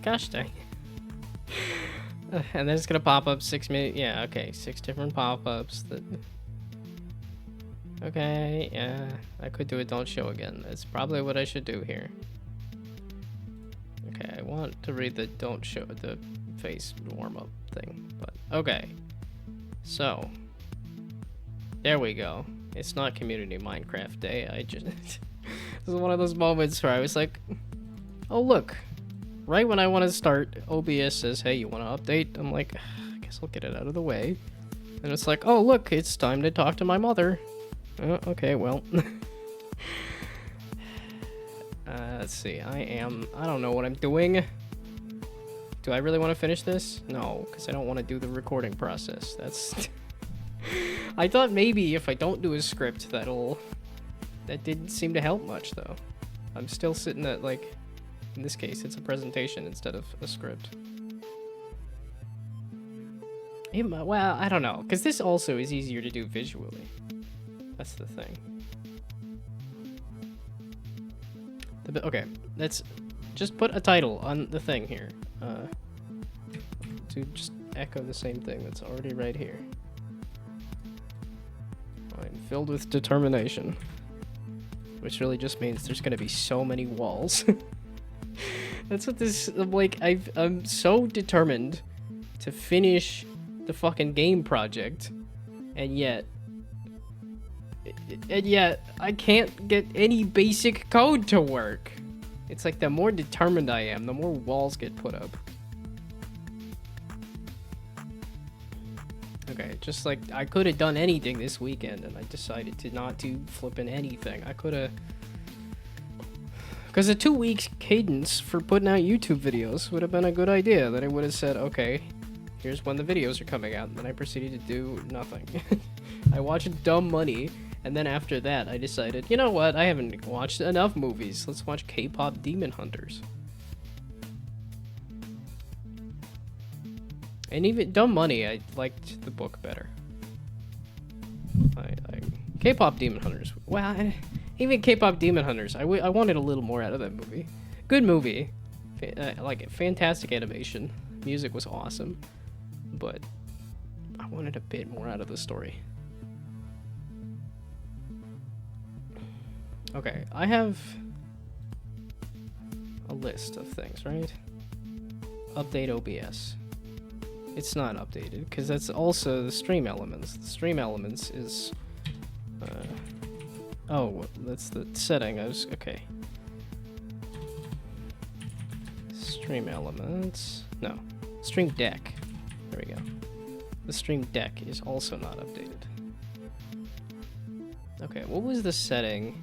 Gosh dang. And then it's gonna pop up 6 minutes. Yeah, okay, 6 different pop-ups that. Okay, yeah, I could do a don't show again. That's probably what I should do here. Okay, I want to read the don't show the face warm-up thing, but okay. So, there we go. It's not Community Minecraft Day. I just this is one of those moments where I was like, oh look, right when I want to start, OBS says, hey, you want to update? I'm like, I guess I'll get it out of the way. And it's like, oh look, it's time to talk to my mother. Okay, well. Let's see, I don't know what I'm doing. Do I really want to finish this? No, because I don't want to do the recording process. That's... I thought maybe if I don't do a script, that didn't seem to help much, though. I'm still sitting at, like, in this case, it's a presentation instead of a script. Well, I don't know, because this also is easier to do visually. That's the thing. Okay, let's just put a title on the thing here. To just echo the same thing that's already right here. I'm filled with determination. Which really just means there's gonna be so many walls. That's what this, like, I'm so determined to finish the fucking game project, and yet I can't get any basic code to work. It's like the more determined I am, the more walls get put up. Okay, just like I could have done anything this weekend and I decided to not do flipping anything. I could have... Because a 2 weeks cadence for putting out YouTube videos would have been a good idea. Then I would have said, okay, here's when the videos are coming out, and then I proceeded to do nothing. I watched Dumb Money. And then after that, I decided, you know what? I haven't watched enough movies. Let's watch K-pop Demon Hunters. And even Dumb Money, I liked the book better. K-pop Demon Hunters. Well, even K-pop Demon Hunters, I wanted a little more out of that movie. Good movie. Like it. Fantastic animation. Music was awesome. But I wanted a bit more out of the story. Okay, I have a list of things, right? Update OBS. It's not updated, because that's also the stream elements. The stream elements is... oh, that's the setting. Okay. Stream elements... No. Stream deck. There we go. The stream deck is also not updated. Okay, what was the setting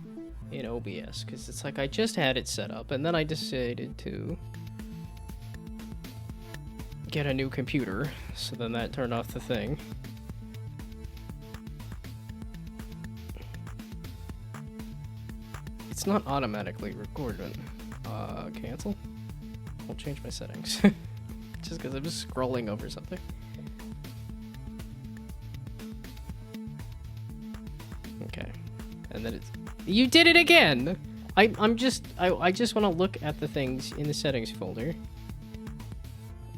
in OBS? Because it's like I just had it set up, and then I decided to get a new computer, so then that turned off the thing. It's not automatically recorded. Cancel? I'll change my settings. Just because I'm just scrolling over something. Okay. And then it's... You did it again! I just want to look at the things in the settings folder.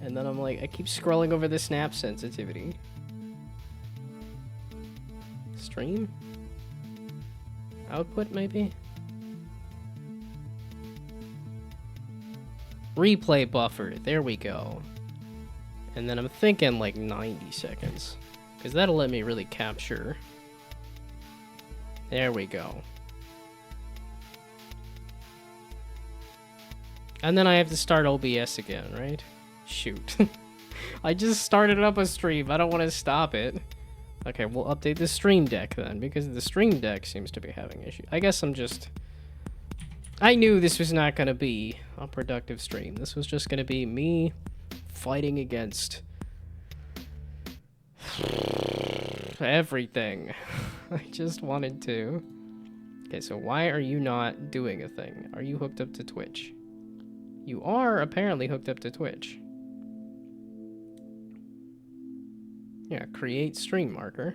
And then I'm like, I keep scrolling over the snap sensitivity. Stream? Output, maybe? Replay buffer, there we go. And then I'm thinking like 90 seconds. Because that'll let me really capture. There we go. And then I have to start OBS again, right? Shoot. I just started up a stream. I don't want to stop it. Okay, we'll update the stream deck then, because the stream deck seems to be having issues. I guess I'm just... I knew this was not going to be a productive stream. This was just going to be me fighting against everything. I just wanted to. Okay, so why are you not doing a thing? Are you hooked up to Twitch? You are apparently hooked up to Twitch. Yeah, create stream marker.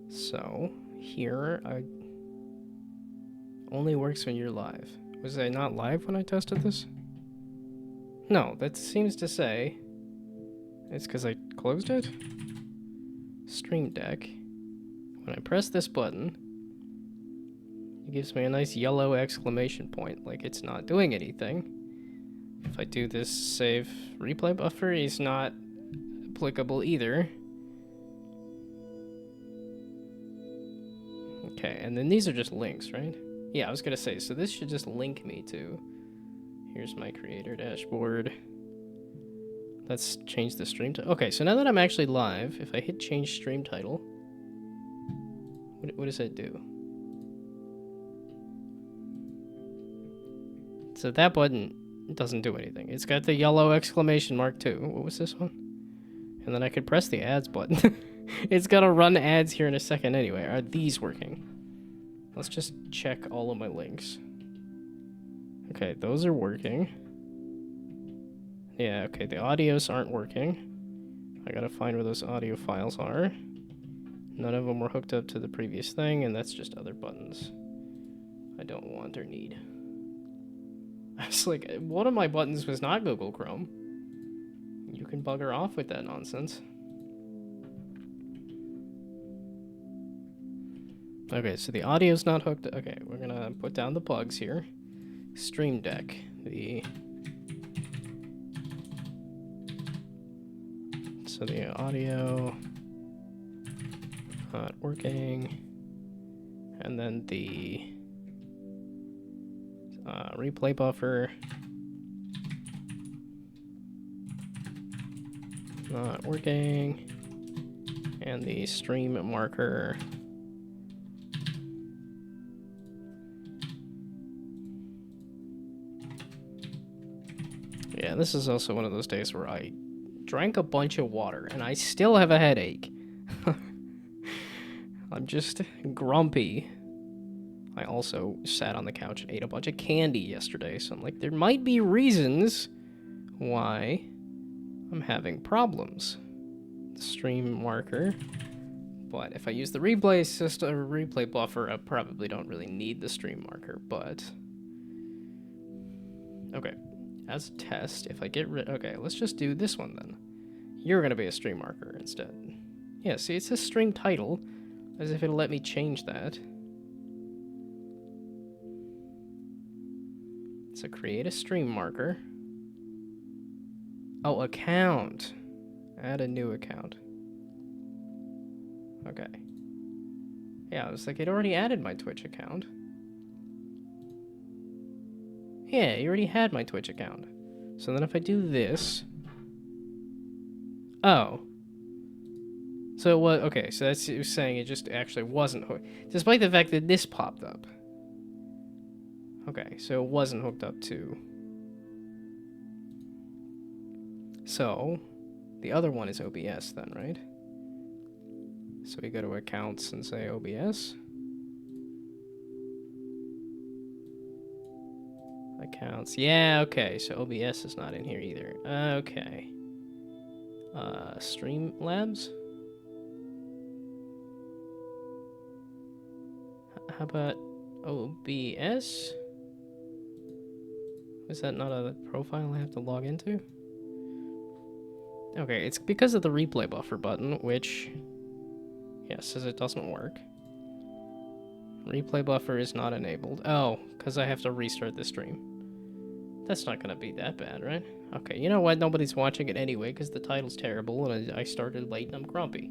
So, here, Only works when you're live. Was I not live when I tested this? No, that seems to say it's because I closed it. Stream Deck. When I press this button, it gives me a nice yellow exclamation point, like it's not doing anything. If I do this save replay buffer, it's not applicable either. Okay, and then these are just links, right? Yeah, I was gonna say, so this should just link me to... Here's my creator dashboard. Let's change the stream title. Okay, so now that I'm actually live, if I hit change stream title, what does that do? So that button doesn't do anything. It's got the yellow exclamation mark too. What was this one? And then I could press the ads button. It's gonna run ads here in a second anyway. Are these working? Let's just check all of my links. Okay, those are working. Yeah, okay, the audios aren't working. I gotta find where those audio files are. None of them were hooked up to the previous thing, and that's just other buttons I don't want or need. I was like, one of my buttons was not Google Chrome. You can bugger off with that nonsense. Okay, so the audio's not hooked. Okay, we're gonna put down the bugs here. Stream Deck. So the audio not working. And then the replay buffer not working. And the stream marker yeah, this is also one of those days where I drank a bunch of water and I still have a headache. I'm just grumpy. I also sat on the couch and ate a bunch of candy yesterday, so I'm like, there might be reasons why I'm having problems. The stream marker. But if I use the replay system or replay buffer, I probably don't really need the stream marker, but... Okay. As a test, if I get rid... Okay, let's just do this one then. You're going to be a stream marker instead. Yeah, see, it says stream title, as if it'll let me change that. So create a stream marker. Oh, account. Add a new account. Okay. Yeah, I was like, it already added my Twitch account. Yeah, you already had my Twitch account. So then if I do this... Oh. So what? Okay, so that's it was saying it just actually wasn't hooked. Despite the fact that this popped up. Okay, so it wasn't hooked up to... So, the other one is OBS then, right? So we go to accounts and say OBS. Accounts. Yeah, okay. So OBS is not in here either. Okay. Streamlabs? How about OBS? Is that not a profile I have to log into? Okay, it's because of the replay buffer button, which... Yes, says it doesn't work. Replay buffer is not enabled. Oh, because I have to restart the stream. That's not going to be that bad, right? Okay, you know what? Nobody's watching it anyway because the title's terrible and I started late and I'm grumpy.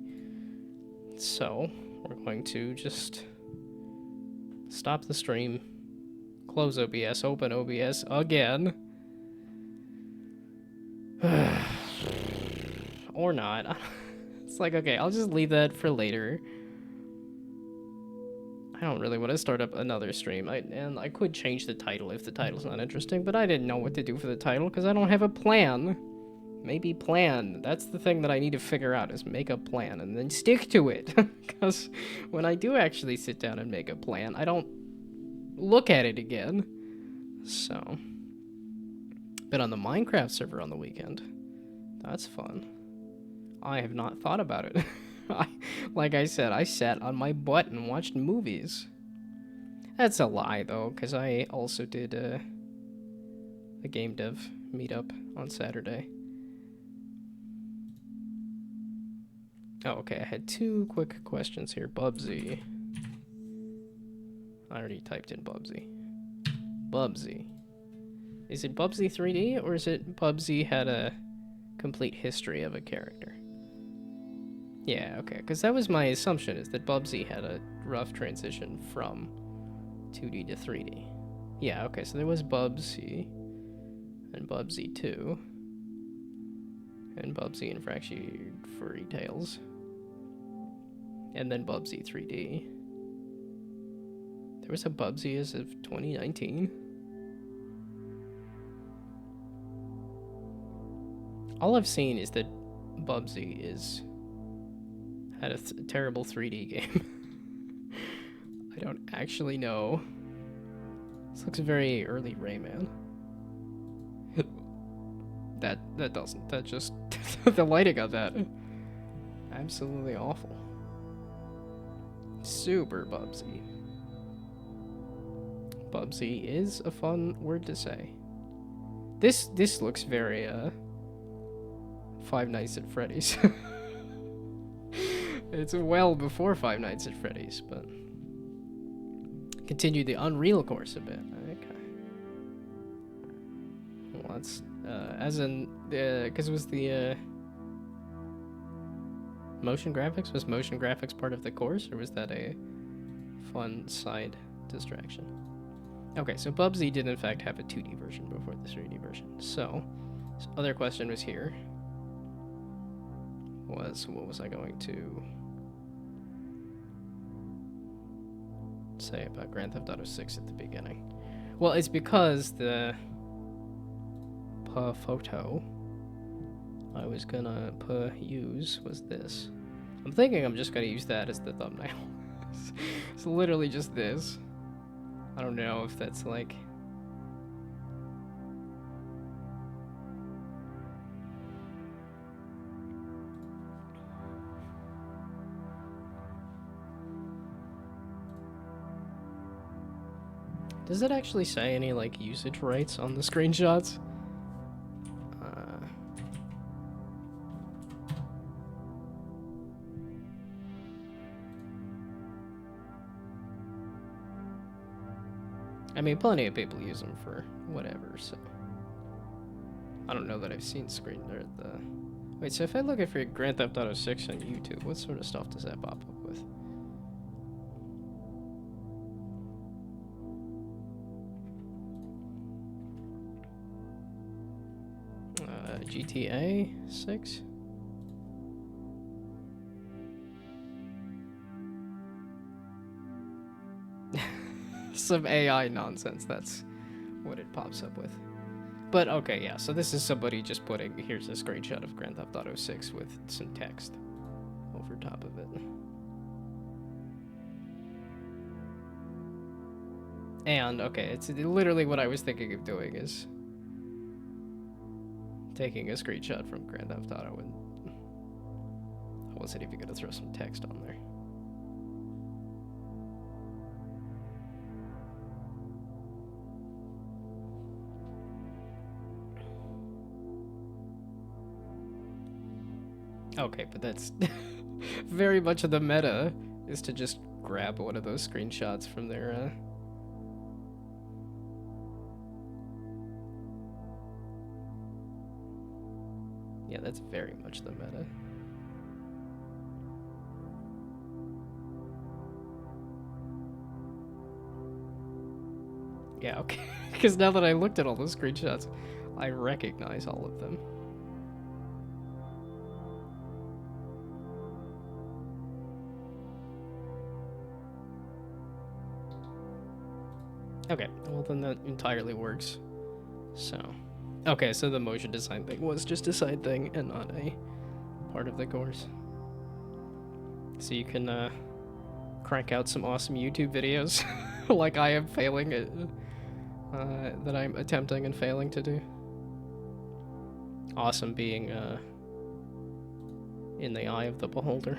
So, we're going to just stop the stream, close OBS, open OBS again. Or not. It's like, okay, I'll just leave that for later. I don't really want to start up another stream. And I could change the title if the title's not interesting, but I didn't know what to do for the title because I don't have a plan. Maybe plan. That's the thing that I need to figure out, is make a plan and then stick to it. Because when I do actually sit down and make a plan, I don't look at it again. So. Been on the Minecraft server on the weekend. That's fun. I have not thought about it. Like I said, I sat on my butt and watched movies. That's a lie, though, because I also did a game dev meetup on Saturday. Oh, okay, I had 2 quick questions here. Bubsy. I already typed in Bubsy. Bubsy. Is it Bubsy 3D, or is it Bubsy had a complete history of a character? Yeah, okay, because that was my assumption, is that Bubsy had a rough transition from 2D to 3D. Yeah, okay, so there was Bubsy, and Bubsy 2, and Bubsy and Fractured Furry Tales, and then Bubsy 3D. There was a Bubsy as of 2019. All I've seen is that Bubsy had a terrible 3D game. I don't actually know. This looks very early Rayman. that doesn't. That just the lighting of that. Absolutely awful. Super Bubsy. Bubsy is a fun word to say. This looks very Five Nights at Freddy's. It's well before Five Nights at Freddy's, but continue the Unreal course a bit. Okay. Well, that's as in because it was the motion graphics. Was motion graphics part of the course, or was that a fun side distraction? Okay, so Bubsy did in fact have a 2D version before the 3D version. So other question was here. What was I going to say about Grand Theft Auto 6 at the beginning? Well, it's because the photo I was gonna use was this. I'm thinking I'm just gonna use that as the thumbnail. It's literally just this. I don't know if that's like... Does it actually say any, like, usage rights on the screenshots? I mean, plenty of people use them for whatever, so... I don't know that I've seen Wait, so if I look for Grand Theft Auto 6 on YouTube, what sort of stuff does that pop up with? GTA 6? Some AI nonsense, that's what it pops up with. But okay, yeah, so this is somebody just putting, here's a screenshot of Grand Theft Auto 6 with some text over top of it. And, okay, it's literally what I was thinking of doing is taking a screenshot from Grand Theft Auto, and I wasn't even gonna throw some text on there. Okay, but that's very much of the meta, is to just grab one of those screenshots from their, Yeah, that's very much the meta. Yeah, okay. Because now that I looked at all those screenshots, I recognize all of them. Okay, well then that entirely works. So, okay, so the motion design thing was just a side thing and not a part of the course. So you can crank out some awesome YouTube videos like I am failing at, that I'm attempting and failing to do. Awesome being in the eye of the beholder.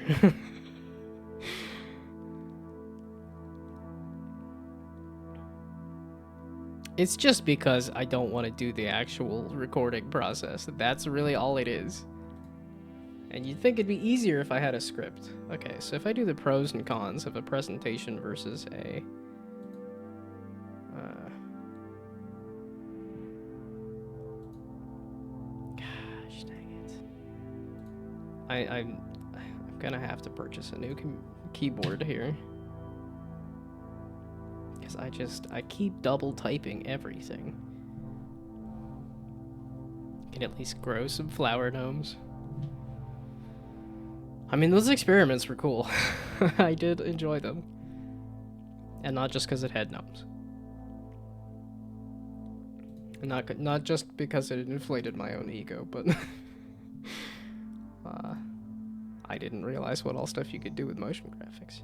It's just because I don't want to do the actual recording process. That's really all it is. And you'd think it'd be easier if I had a script. Okay, so if I do the pros and cons of a presentation versus a... gosh, dang it. I'm gonna have to purchase a new keyboard here. Because I keep double typing everything. Can at least grow some flower gnomes. I mean, those experiments were cool. I did enjoy them. And not just because it had gnomes. And not just because it inflated my own ego, but... I didn't realize what all stuff you could do with motion graphics.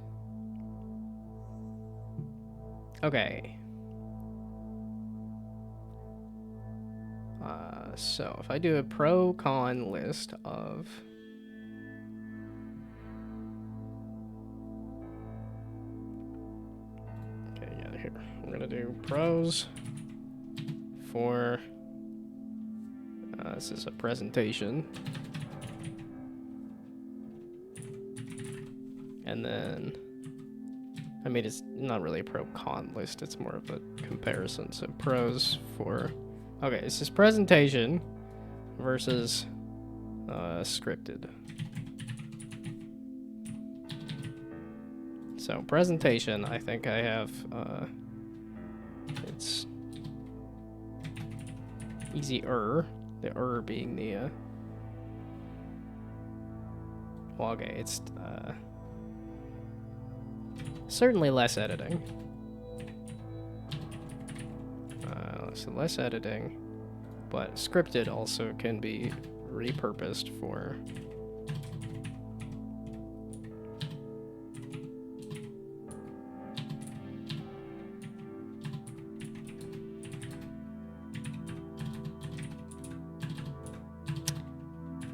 Okay. So, if I do a pro-con list of... Here. We're gonna do pros for this is a presentation, and then I mean it's not really a pro-con list, it's more of a comparison. So pros for okay, this is presentation versus scripted. So presentation, I think I have, it's easier, the being the, well, okay, it's, certainly less editing. So less editing, but scripted also can be repurposed for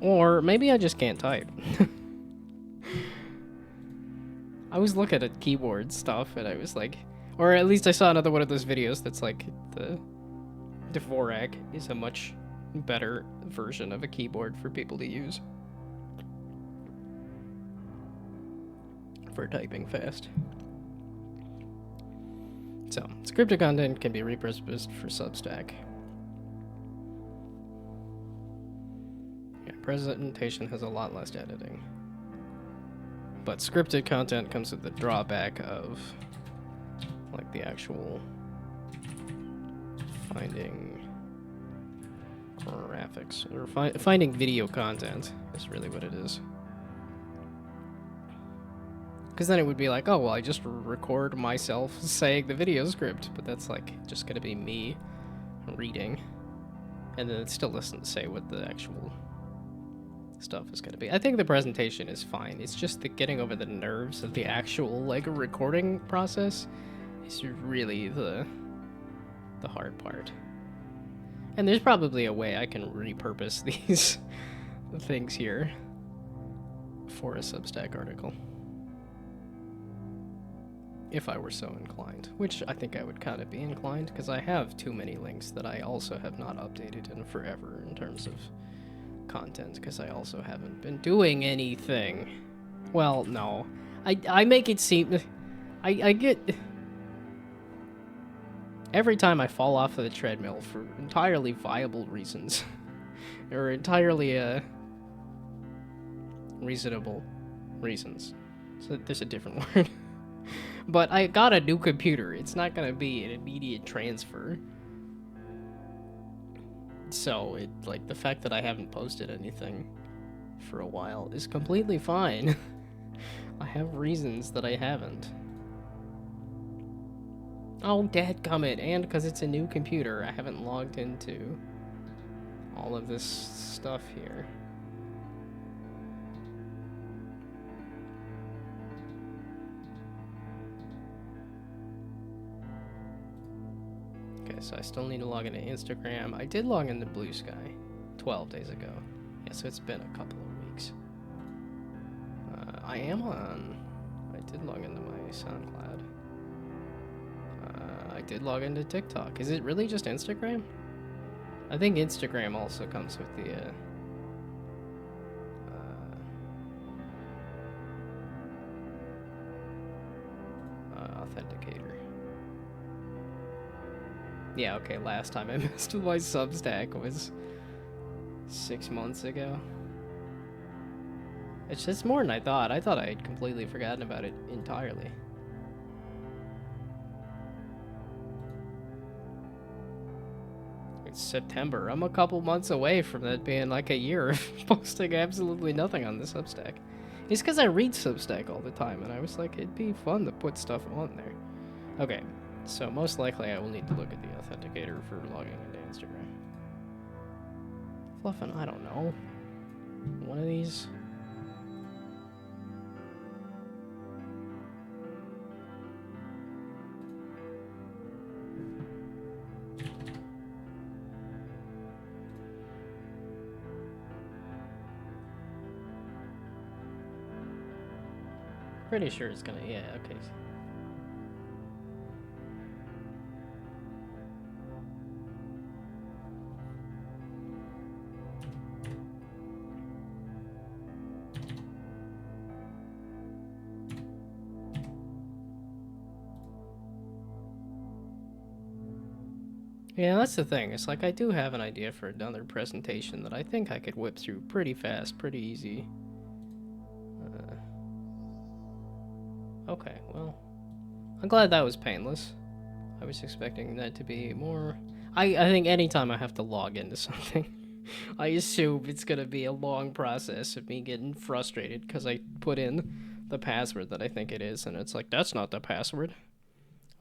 or maybe I just can't type. I was looking at keyboard stuff and I was like, or at least I saw another one of those videos that's like the Dvorak is a much better version of a keyboard for people to use for typing fast. So, scripted content can be repurposed for Substack. Yeah, presentation has a lot less editing. But scripted content comes with the drawback of, like, the actual finding graphics, or finding video content is really what it is. Because then it would be like, oh, well, I just record myself saying the video script, but that's, like, just gonna be me reading. And then it still doesn't say what the actual stuff is gonna be. I think the presentation is fine. It's just the getting over the nerves of the actual, like, recording process is really the hard part. And there's probably a way I can repurpose these things here for a Substack article. If I were so inclined, which I think I would kind of be inclined, because I have too many links that I also have not updated in forever in terms of content, because I also haven't been doing anything. Well, no. I make it seem... I get... Every time I fall off of the treadmill for entirely viable reasons, or entirely reasonable reasons. So there's a different word. But I got a new computer. It's not gonna be an immediate transfer. So it, like, the fact that I haven't posted anything for a while is completely fine. I have reasons that I haven't. Oh, dadgummit, and because it's a new computer, I haven't logged into all of this stuff here. Okay, so I still need to log into Instagram. I did log into Blue Sky 12 days ago. Yeah, so it's been a couple of weeks. I am on... I did log into my SoundCloud. I did log into TikTok. Is it really just Instagram? I think Instagram also comes with the authenticator. Yeah, okay, last time I messed with my Substack was 6 months ago. It's just more than I thought. I thought I had completely forgotten about it entirely. It's September. I'm a couple months away from that being like a year of posting absolutely nothing on the Substack. It's because I read Substack all the time, and I was like, it'd be fun to put stuff on there. Okay, so most likely I will need to look at the authenticator for logging into Instagram. Fluffin', I don't know. One of these. Pretty sure it's gonna, yeah, okay. Yeah, that's the thing. It's like I do have an idea for another presentation that I think I could whip through pretty fast, pretty easy. Okay, well, I'm glad that was painless. I was expecting that to be more... I think anytime I have to log into something, I assume it's gonna be a long process of me getting frustrated because I put in the password that I think it is, and it's like, that's not the password.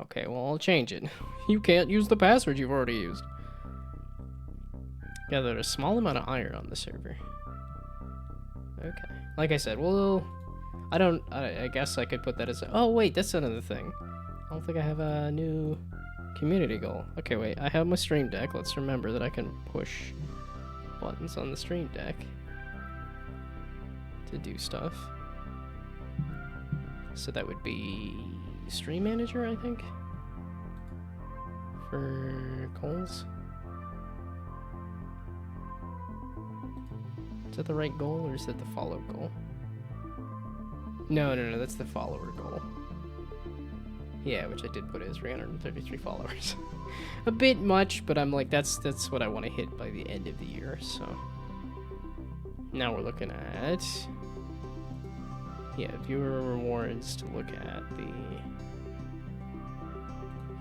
Okay, well, I'll change it. You can't use the password you've already used. Yeah, there's a small amount of iron on the server. Okay. Like I said, well... I guess I could put that as a... Oh, wait, that's another thing. I don't think I have a new community goal. Okay, wait, I have my stream deck. Let's remember that I can push buttons on the stream deck to do stuff. So that would be stream manager, I think, for goals. Is that the right goal, or is that the follow goal? No, that's the follower goal. Yeah, which I did put as 333 followers. A bit much, but I'm like, that's what I want to hit by the end of the year, so. Now we're looking at... Yeah, viewer rewards to look at the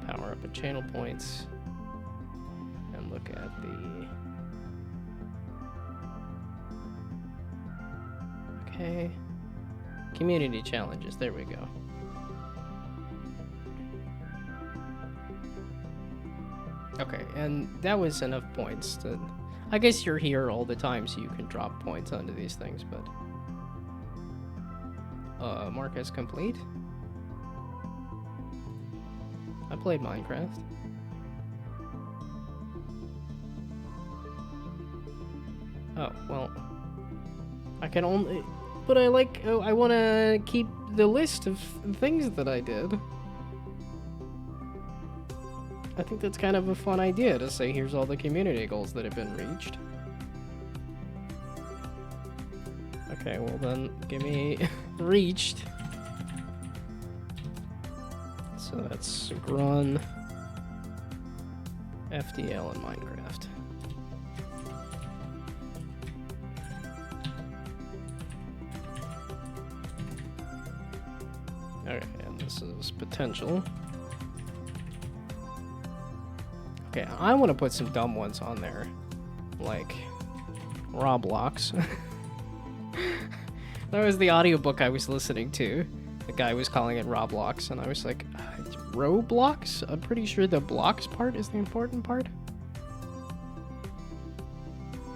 power up and channel points. And look at the... Okay. Community challenges, there we go. Okay, and that was enough points to... I guess you're here all the time so you can drop points onto these things, but... mark as complete? I played Minecraft. Oh, well... I can only... But I like... Oh, I want to keep the list of things that I did. I think that's kind of a fun idea to say, here's all the community goals that have been reached. Okay, well then, give me reached. So that's Grun, FDL, and Minecraft. Okay, and this is potential. Okay, I want to put some dumb ones on there, like Roblox. That was the audiobook I was listening to. The guy was calling it Roblox, and I was like, it's Roblox? I'm pretty sure the blocks part is the important part.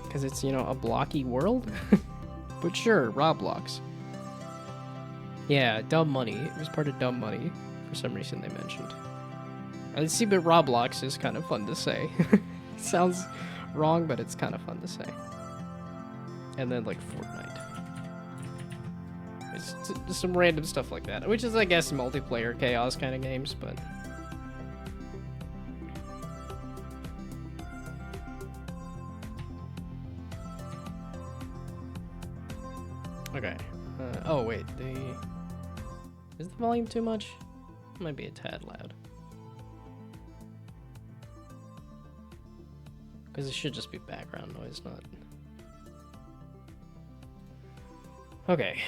Because it's, you know, a blocky world. But sure, Roblox. Yeah, Dumb Money. It was part of Dumb Money. For some reason they mentioned. I see, but Roblox is kind of fun to say. Sounds wrong, but it's kind of fun to say. And then, like, Fortnite. It's just some random stuff like that. Which is, I guess, multiplayer chaos kind of games, but... Okay. Oh wait, is the volume too much? Might be a tad loud. Because it should just be background noise, not... Okay.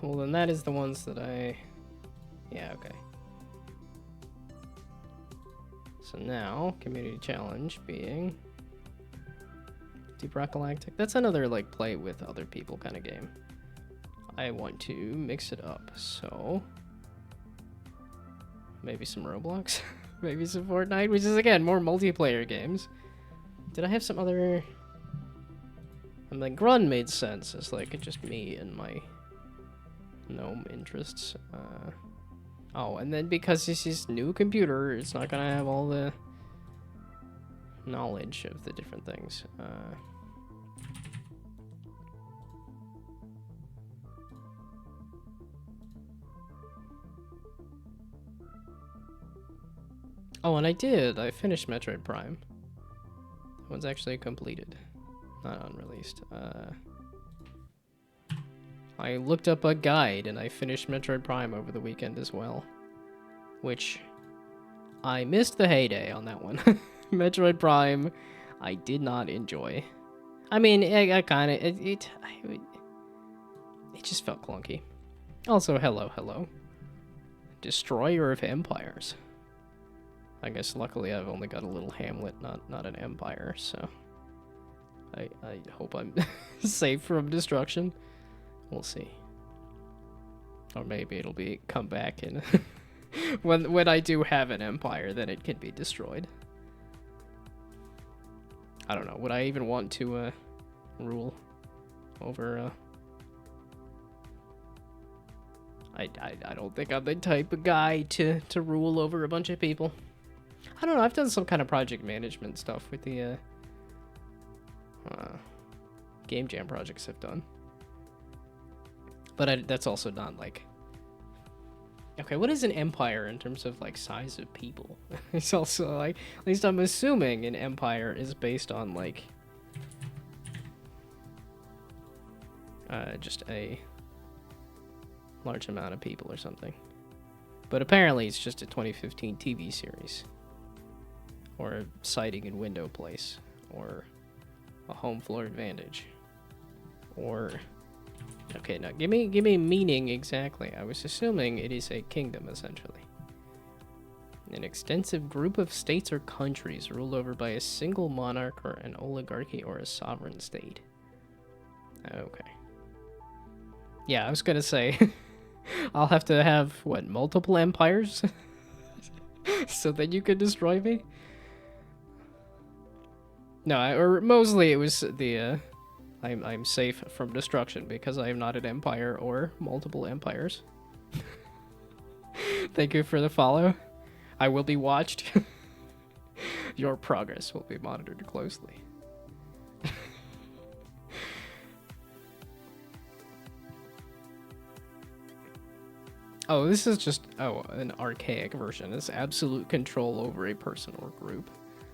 Well, then that is the ones that I... Yeah, okay. So now, community challenge being... Deep Rock Galactic. That's another, like, play with other people kind of game. I want to mix it up, so... Maybe some Roblox? Maybe some Fortnite, which is, again, more multiplayer games. Did I have some other... I'm like, Grun made sense. It's like just me and my gnome interests. Oh, and then because this is new computer, it's not gonna have all the knowledge of the different things. Oh, and I did. I finished Metroid Prime. That one's actually completed, not unreleased. I looked up a guide and I finished Metroid Prime over the weekend as well, which I missed the heyday on that one. Metroid Prime, I did not enjoy. I mean, I kind of it just felt clunky. Also, hello, destroyer of empires. I guess luckily I've only got a little hamlet, not an empire, so I hope I'm safe from destruction. We'll see. Or maybe it'll be come back and when I do have an empire, then it can be destroyed. I don't know. Would I even want to rule over I don't think I'm the type of guy to rule over a bunch of people. I don't know. I've done some kind of project management stuff with the game jam projects I've done. But that's also not like... Okay, what is an empire in terms of like size of people? It's also like, at least I'm assuming an empire is based on like just a large amount of people or something. But apparently it's just a 2015 TV series, or a sighting in window place, or a home floor advantage, or... Okay, now give me meaning exactly. I was assuming it is a kingdom, essentially. An extensive group of states or countries ruled over by a single monarch or an oligarchy or a sovereign state. Okay. Yeah, I was gonna say, I'll have to have, what, multiple empires? So that you could destroy me? No, or mostly it was the, I'm safe from destruction because I am not an empire or multiple empires. Thank you for the follow. I will be watched. Your progress will be monitored closely. Oh, this is just, an archaic version. It's absolute control over a person or group.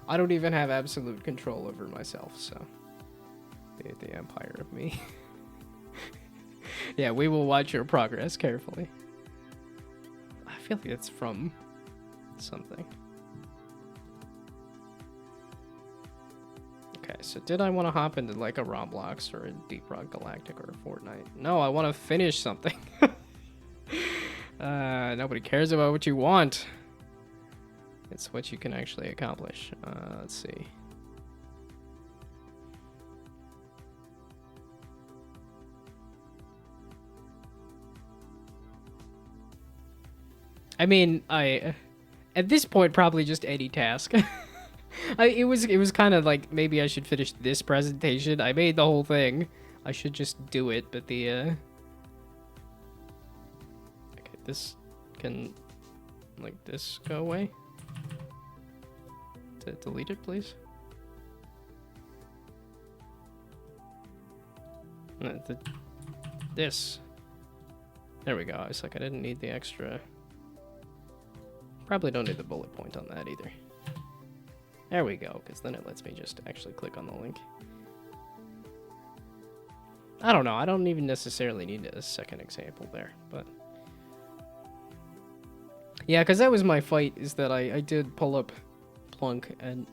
I don't even have absolute control over myself, so... The empire of me. Yeah, we will watch your progress carefully. I feel like it's from something. Okay, so did I want to hop into like a Roblox or a Deep Rock Galactic or a Fortnite? No, I want to finish something. Nobody cares about what you want. It's what you can actually accomplish. Let's see. I mean, at this point probably just any task. It was kind of like maybe I should finish this presentation. I made the whole thing. I should just do it, but the okay, this can like this go away. Delete it, please. No, this. There we go. I was like, I didn't need the extra. Probably don't need the bullet point on that either. There we go, because then it lets me just actually click on the link. I don't know. I don't even necessarily need a second example there, but yeah, because that was my fight, is that I did pull up Plunk and,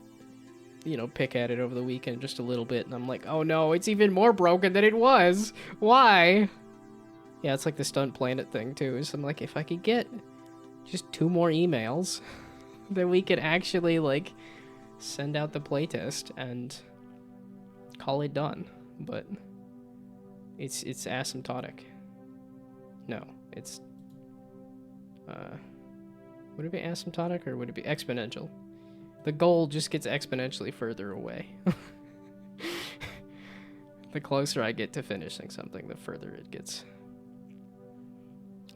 you know, pick at it over the weekend just a little bit, and I'm like, oh no, it's even more broken than it was. Why? Yeah, it's like the Stunt Planet thing too. So I'm like, if I could get just 2 more emails, then we could actually like send out the playtest and call it done. But it's asymptotic. No, it's would it be asymptotic or would it be exponential? The goal just gets exponentially further away. The closer I get to finishing something, the further it gets.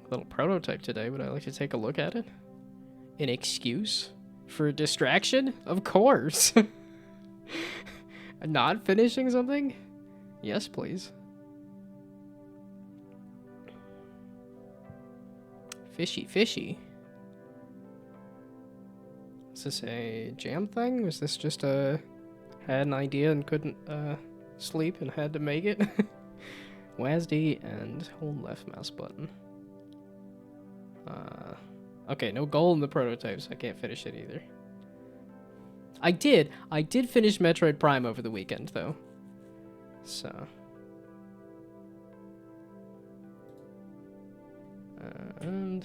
A little prototype today. Would I like to take a look at it? An excuse for distraction? Of course. Not finishing something? Yes, please. Fishy, fishy. Is this a jam thing? Was this just had an idea and couldn't sleep and had to make it? WASD and hold left mouse button. Okay, no goal in the prototype, so I can't finish it either. I did finish Metroid Prime over the weekend, though. So. And.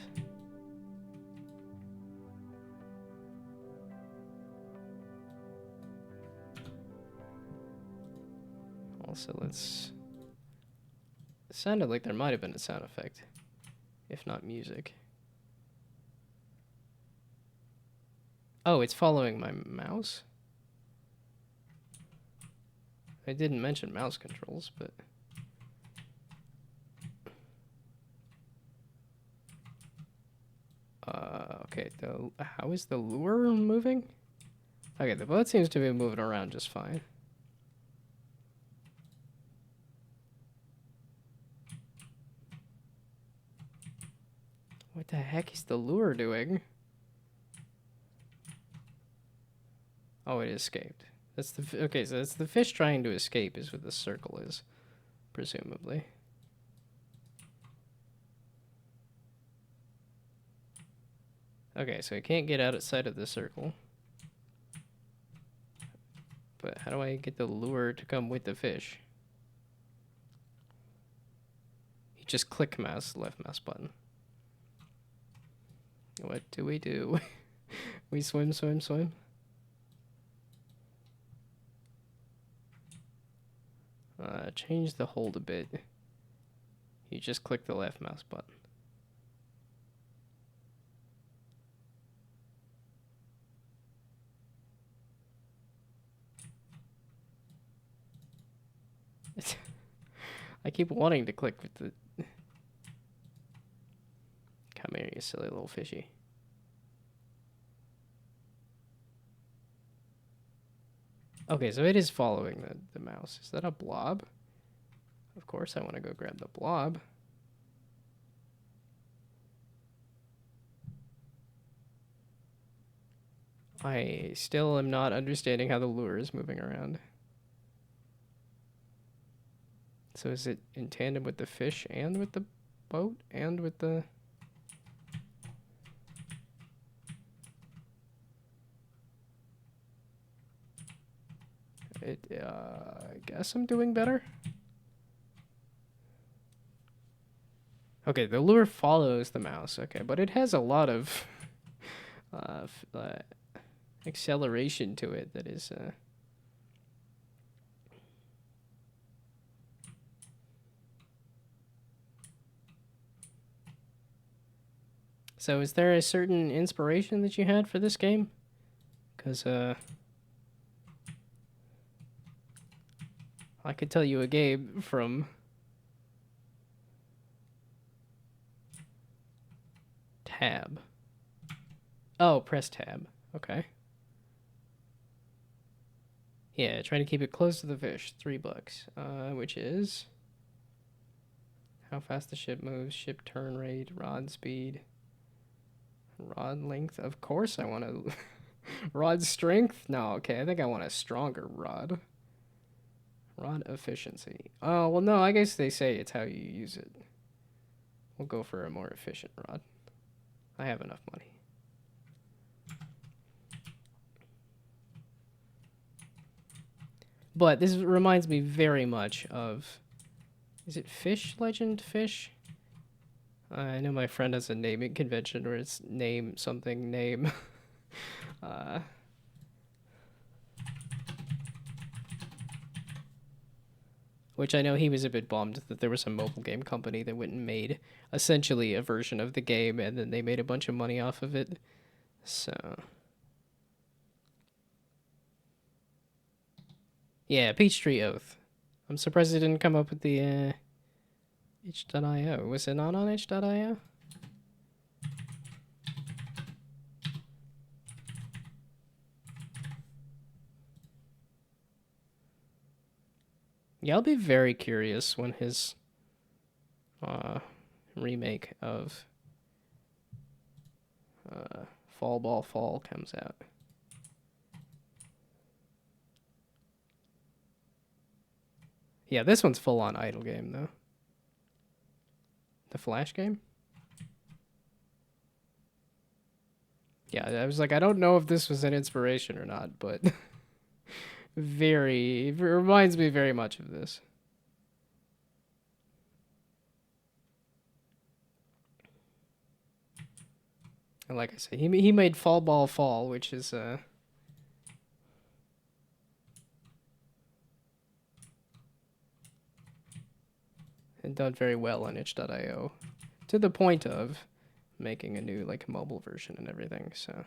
Also, let's. It sounded like there might have been a sound effect, if not music. Oh, it's following my mouse? I didn't mention mouse controls, but... okay, how is the lure moving? Okay, the boat seems to be moving around just fine. What the heck is the lure doing? Oh, it escaped. That's the okay. So that's the fish trying to escape. Is what the circle is, presumably. Okay, so it can't get outside of the circle. But how do I get the lure to come with the fish? You just click mouse, left mouse button. What do we do? We swim, swim, swim. Change the hold a bit. You just click the left mouse button. I keep wanting to click with the... Come here, you silly little fishy. Okay, so it is following the mouse. Is that a blob? Of course I want to go grab the blob. I still am not understanding how the lure is moving around. So is it in tandem with the fish and with the boat and with the... I guess I'm doing better. Okay, the lure follows the mouse. Okay, but it has a lot of acceleration to it that is... So is there a certain inspiration that you had for this game? Because, I could tell you a game from... Tab. Oh, press tab. Okay. Yeah, try to keep it close to the fish. $3. Which is... How fast the ship moves, ship turn rate, rod speed, rod length. Of course I want to... Rod strength? No, okay, I think I want a stronger rod. Rod efficiency. Oh, well, no, I guess they say it's how you use it. We'll go for a more efficient rod. I have enough money. But this reminds me very much of... Is it Fish Legend Fish? I know my friend has a naming convention where it's name something name. Which I know he was a bit bummed that there was a mobile game company that went and made essentially a version of the game, and then they made a bunch of money off of it. So... Yeah, Peachtree Oath. I'm surprised it didn't come up with the itch.io. Was it not on itch.io? Yeah, I'll be very curious when his remake of Fall Ball Fall comes out. Yeah, this one's full on idle game though. The Flash game? Yeah, I was like, I don't know if this was an inspiration or not, but it reminds me very much of this. And like I said, he made Fall Ball Fall, which is and done very well on itch.io, to the point of making a new like mobile version and everything. So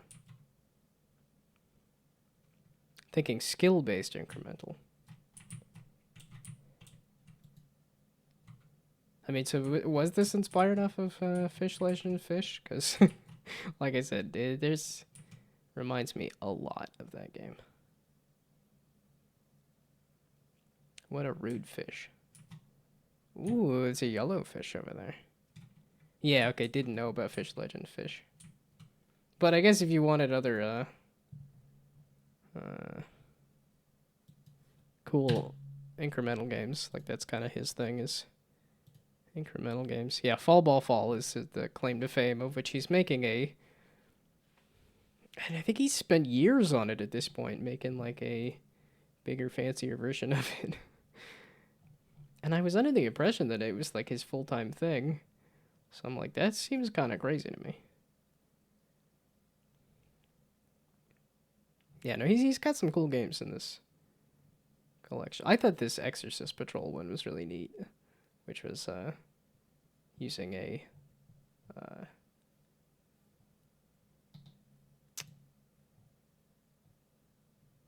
thinking skill-based incremental. I mean, so was this inspired off of Fish Legend Fish? Because, like I said, there's reminds me a lot of that game. What a rude fish. Ooh, it's a yellow fish over there. Yeah, okay, didn't know about Fish Legend Fish. But I guess if you wanted other cool incremental games, like that's kind of his thing, is incremental games. Yeah, Fall Ball Fall is the claim to fame, of which he's making a... And I think he's spent years on it at this point, making like a bigger, fancier version of it. And I was under the impression that it was like his full-time thing. So I'm like, that seems kind of crazy to me. Yeah, no, he's got some cool games in this collection. I thought this Exorcist Patrol one was really neat, which was using a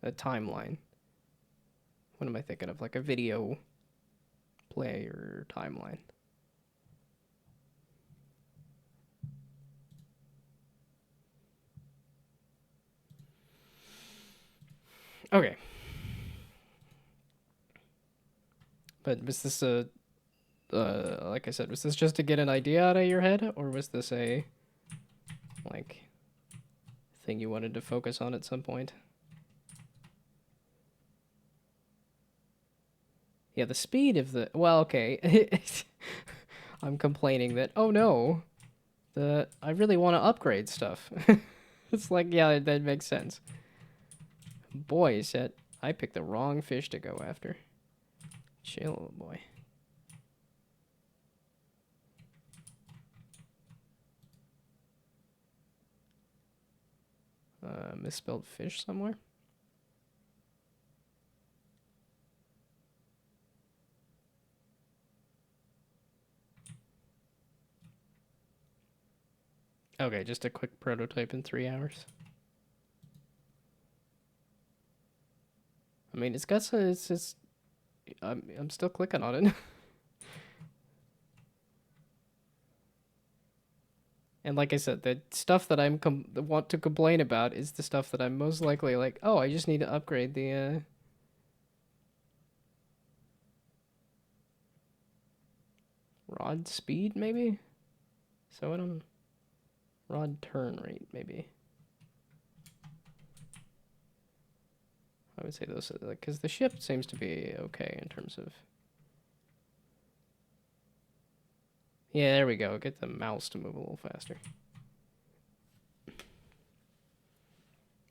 timeline. What am I thinking of? Like a video player timeline. Okay. But was this a, like I said, was this just to get an idea out of your head? Or was this a, like, thing you wanted to focus on at some point? Yeah, the speed of the... Well, okay. I'm complaining that, oh no, I really want to upgrade stuff. It's like, yeah, that makes sense. Boy, said I picked the wrong fish to go after. Chill, little boy. Misspelled fish somewhere? Okay, just a quick prototype in 3 hours. I mean, it's got some, it's just, I'm still clicking on it. And like I said, the stuff that want to complain about is the stuff that I'm most likely like, oh, I just need to upgrade the rod speed, maybe? So what rod turn rate, maybe. I would say those, like, because the ship seems to be okay in terms of. Yeah, there we go. Get the mouse to move a little faster.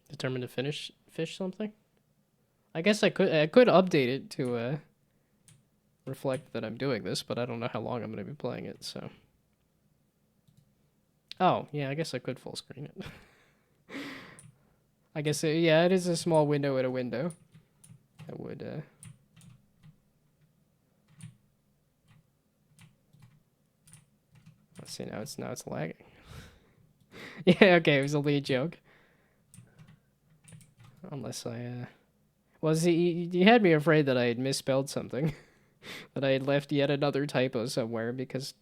Determined to fish something? I guess I could update it to reflect that I'm doing this, but I don't know how long I'm going to be playing it, so. Oh, yeah, I guess I could full screen it. I guess, yeah, it is a small window at a window. I would, let's see, now it's lagging. Yeah, okay, it was only a joke. Unless I, well, see, you had me afraid that I had misspelled something. That I had left yet another typo somewhere because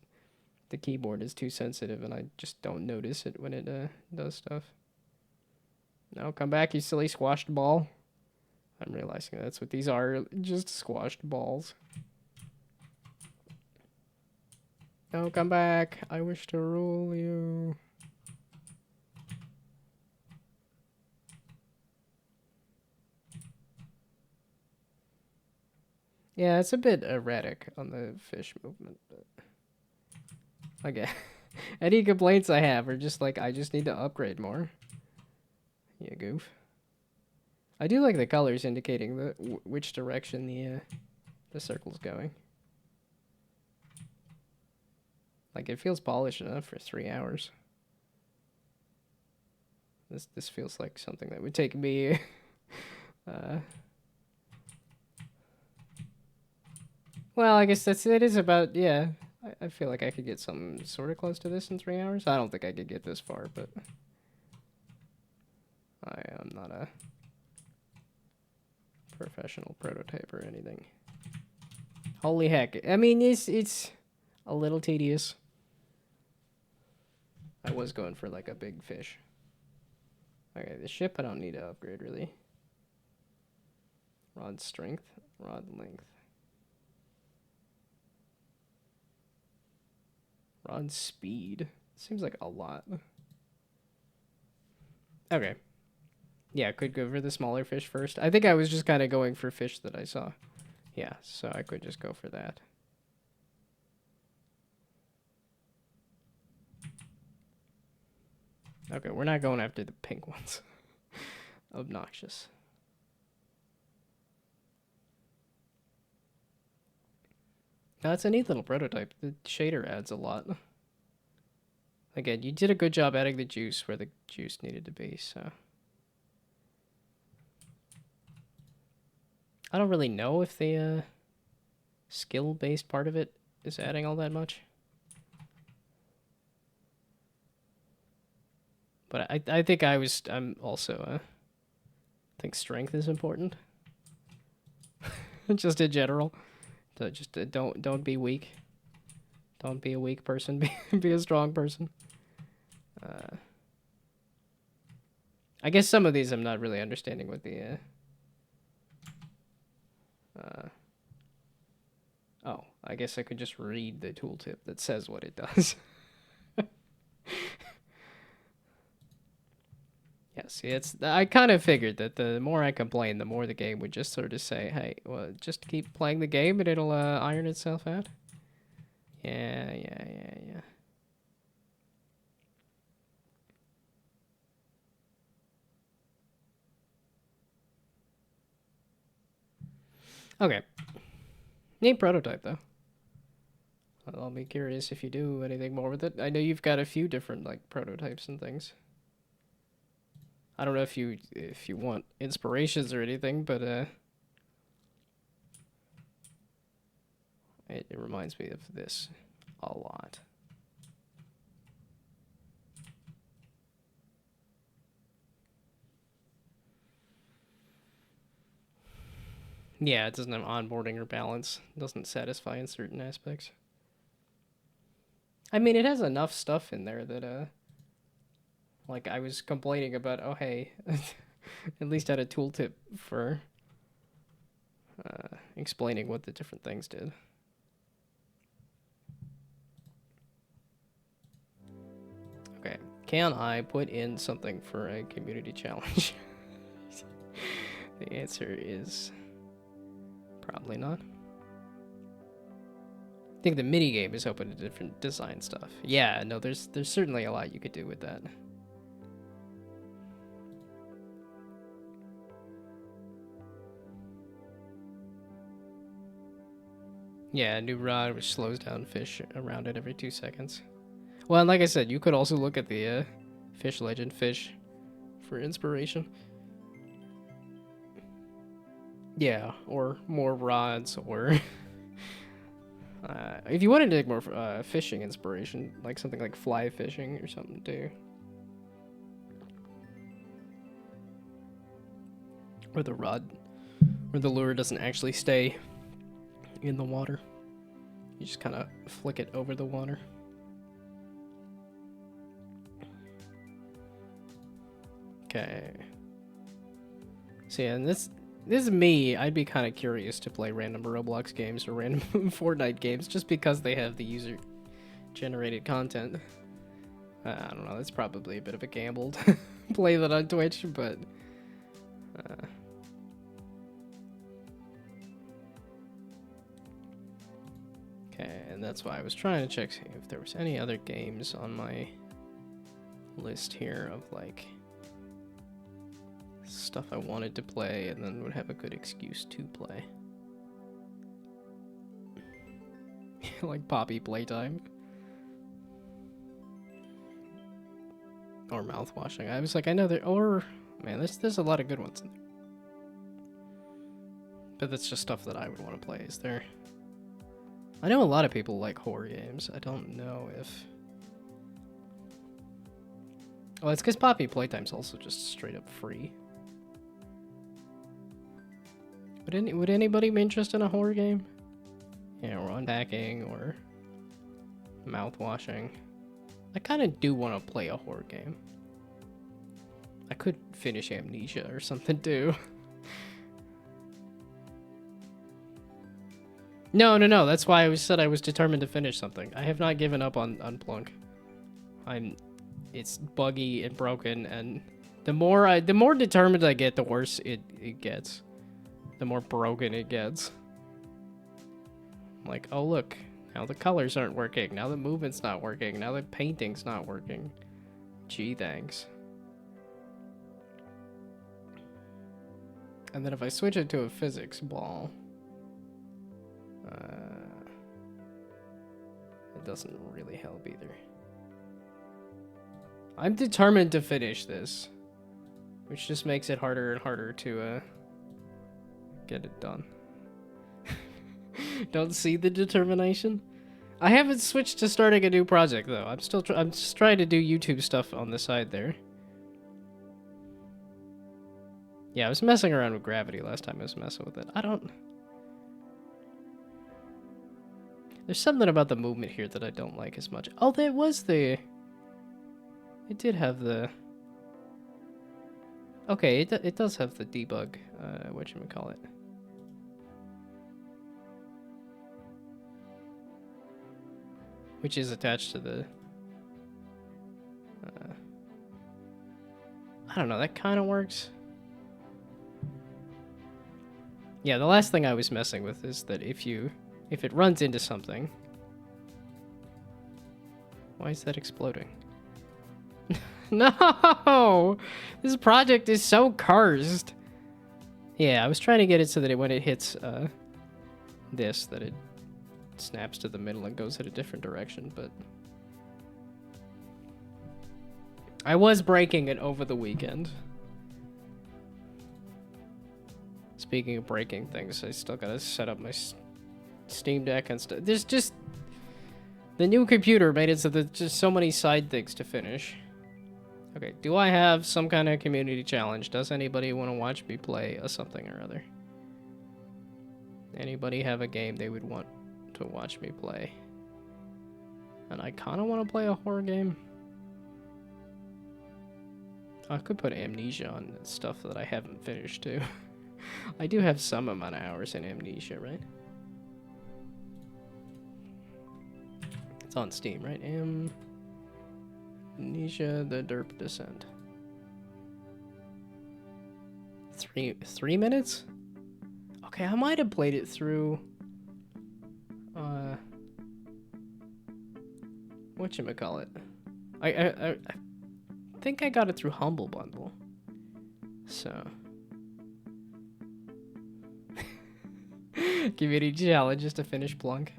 the keyboard is too sensitive and I just don't notice it when it, does stuff. No, come back, you silly squashed ball. I'm realizing that's what these are, just squashed balls. No, come back. I wish to rule you. Yeah, it's a bit erratic on the fish movement, but okay. Any complaints I have are just like, I just need to upgrade more. Yeah, goof. I do like the colors indicating the which direction the circle's going. Like, it feels polished enough for 3 hours. This feels like something that would take me well, I guess it is about, yeah. I feel like I could get something sort of close to this in 3 hours. I don't think I could get this far, but I am not a professional prototype or anything. Holy heck. I mean, it's a little tedious. I was going for like a big fish. Okay, the ship I don't need to upgrade really. Rod strength, rod length. Rod speed. Seems like a lot. Okay. Yeah, could go for the smaller fish first. I think I was just kind of going for fish that I saw. Yeah, so I could just go for that. Okay, we're not going after the pink ones. Obnoxious. That's a neat little prototype. The shader adds a lot. Again, you did a good job adding the juice where the juice needed to be, so. I don't really know if the skill-based part of it is adding all that much. But I think I'm also, I think strength is important. Just in general. So just don't be weak. Don't be a weak person. Be a strong person. I guess some of these I'm not really understanding what the oh, I guess I could just read the tooltip that says what it does. Yeah, see, I kind of figured that the more I complain, the more the game would just sort of say, hey, well, just keep playing the game and it'll iron itself out. Yeah. Okay. Neat prototype, though. I'll be curious if you do anything more with it. I know you've got a few different, like, prototypes and things. I don't know if you want inspirations or anything, but it reminds me of this a lot. Yeah, it doesn't have onboarding or balance. It doesn't satisfy in certain aspects. I mean, it has enough stuff in there that like I was complaining about, oh hey, at least had a tooltip for explaining what the different things did. Okay, can I put in something for a community challenge? The answer is probably not. I think the mini game is open to different design stuff. Yeah, no, there's certainly a lot you could do with that. Yeah, a new rod which slows down fish around it every 2 seconds. Well, and like I said, you could also look at the Fish Legend fish for inspiration. Yeah, or more rods, or if you wanted to take more fishing inspiration, like something like fly fishing or something too. Where the rod, where the lure doesn't actually stay in the water. You just kind of flick it over the water. Okay. So yeah, and this is me. I'd be kind of curious to play random Roblox games or random Fortnite games just because they have the user-generated content. I don't know. That's probably a bit of a gamble to play that on Twitch, but... Okay, and that's why I was trying to check if there was any other games on my list here of, like, stuff I wanted to play and then would have a good excuse to play. Like Poppy Playtime. Or mouthwashing. I was like, I know there... Or... Man, there's a lot of good ones in there. But that's just stuff that I would want to play, is there? I know a lot of people like horror games. I don't know if... Well, it's because Poppy Playtime's also just straight up free. Would anybody be interested in a horror game? Yeah, or unpacking, or mouthwashing. I kind of do want to play a horror game. I could finish Amnesia or something too. No. That's why I said I was determined to finish something. I have not given up on Plunk. It's buggy and broken, and the more determined I get, the worse it gets. The more broken it gets. Like, oh look, now the colors aren't working. Now the movement's not working. Now the painting's not working. Gee, thanks. And then if I switch it to a physics ball, it doesn't really help either. I'm determined to finish this, which just makes it harder and harder to get it done. Don't see the determination? I haven't switched to starting a new project though. I'm just trying to do YouTube stuff on the side there. Yeah, I was messing around with gravity last time I was messing with it. There's something about the movement here that I don't like as much. Oh, there was the... It did have the... Okay, it does have the debug, whatchamacallit. Which is attached to the... I don't know, that kind of works. Yeah, the last thing I was messing with is that if it runs into something... Why is that exploding? No! This project is so cursed. Yeah, I was trying to get it so that when it hits this, that it snaps to the middle and goes in a different direction, but... I was breaking it over the weekend. Speaking of breaking things, I still gotta set up my Steam Deck and stuff. There's just... The new computer made it so there's just so many side things to finish. Okay, do I have some kind of community challenge? Does anybody want to watch me play a something or other? Anybody have a game they would want to watch me play? And I kind of want to play a horror game. I could put Amnesia on stuff that I haven't finished too. I do have some amount of hours in Amnesia, right? It's on Steam, right? Amnesia, the Derp Descent. 3 minutes? Okay, I might have played it through whatchamacallit? I think I got it through Humble Bundle. So community challenges to finish Plunk.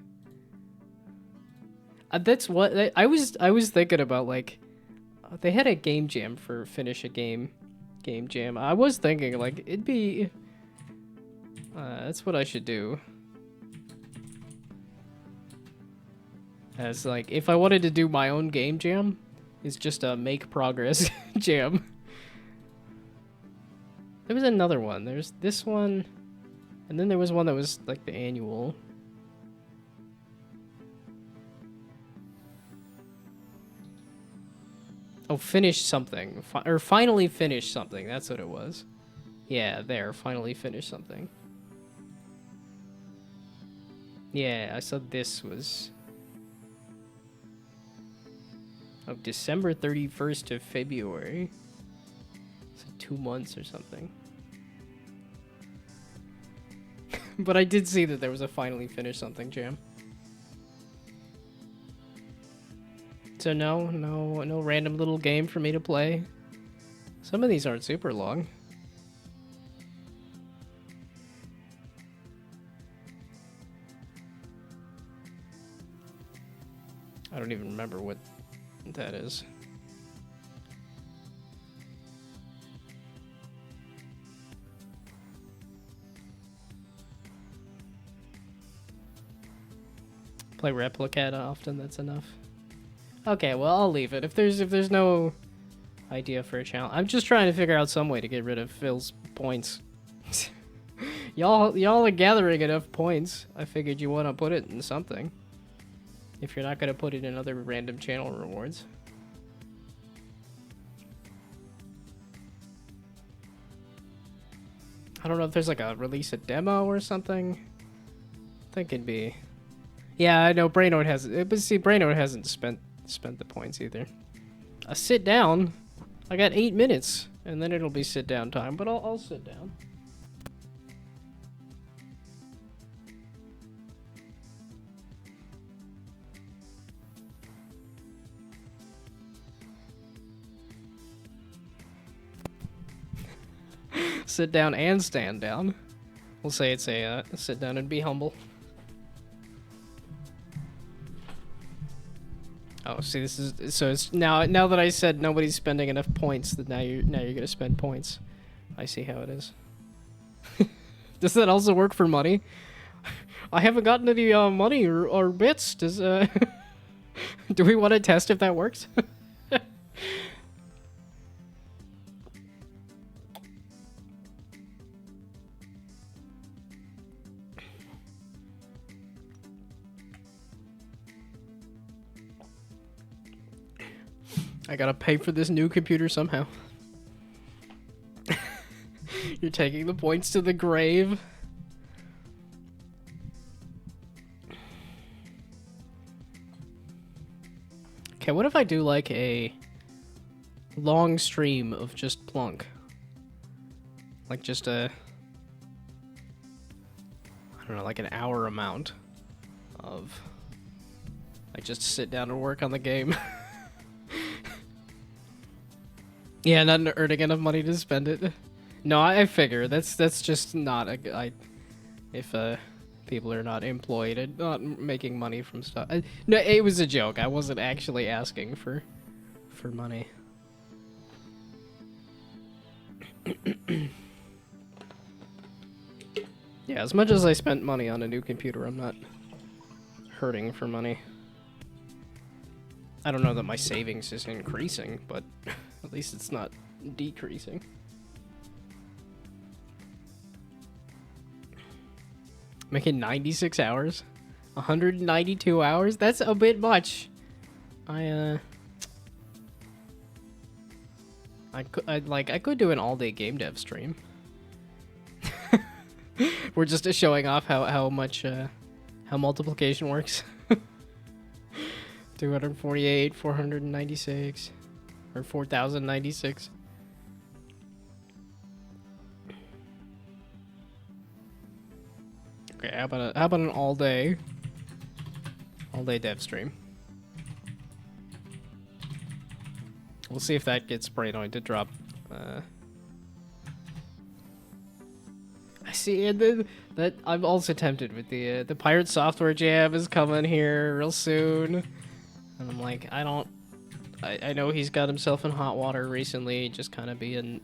That's what I was thinking about, like they had a game jam for finish a game jam. I was thinking like it'd be that's what I should do. As like if I wanted to do my own game jam, it's just a make progress jam. There was another one. There's this one, and then there was one that was like the annual. Oh, finish something. Or finally finish something. That's what it was. Yeah, there. Finally finish something. Yeah, I saw this was... of December 31st to February. So 2 months or something. But I did see that there was a finally finish something jam. So no random little game for me to play. Some of these aren't super long. I don't even remember what that is. Play Replica often, that's enough. Okay, well, I'll leave it. If there's no idea for a challenge, I'm just trying to figure out some way to get rid of Phil's points. y'all are gathering enough points. I figured you want to put it in something. If you're not going to put it in other random channel rewards. I don't know if there's like a release a demo or something. I think it'd be... Yeah, I know Brainode hasn't... But see, Brainode hasn't spent the points either. A sit down? I got 8 minutes, and then it'll be sit down time, but I'll sit down. Sit down and stand down. We'll say it's a sit down and be humble. Oh, see, this is so. It's now that I said nobody's spending enough points, that now you're gonna spend points. I see how it is. Does that also work for money? I haven't gotten any money or bits. Does do we want to test if that works? I gotta pay for this new computer somehow. You're taking the points to the grave. Okay, what if I do like a long stream of just Plunk? Like just a... I don't know, like an hour amount of... Like just sit down and work on the game. Yeah, not earning enough money to spend it. No, I figure that's just not a. If people are not employed and not making money from stuff. No, it was a joke. I wasn't actually asking for money. Yeah, as much as I spent money on a new computer, I'm not hurting for money. I don't know that my savings is increasing, but at least it's not decreasing. Making 96 hours? 192 hours? That's a bit much. I could do an all-day game dev stream. We're just showing off how much how multiplication works. 248, 496, or 4096. Okay, how about an all day dev stream? We'll see if that gets Brainoid to drop. I see, and then that I'm also tempted with the Pirate Software Jam is coming here real soon, and I'm like, I know he's got himself in hot water recently, just kind of being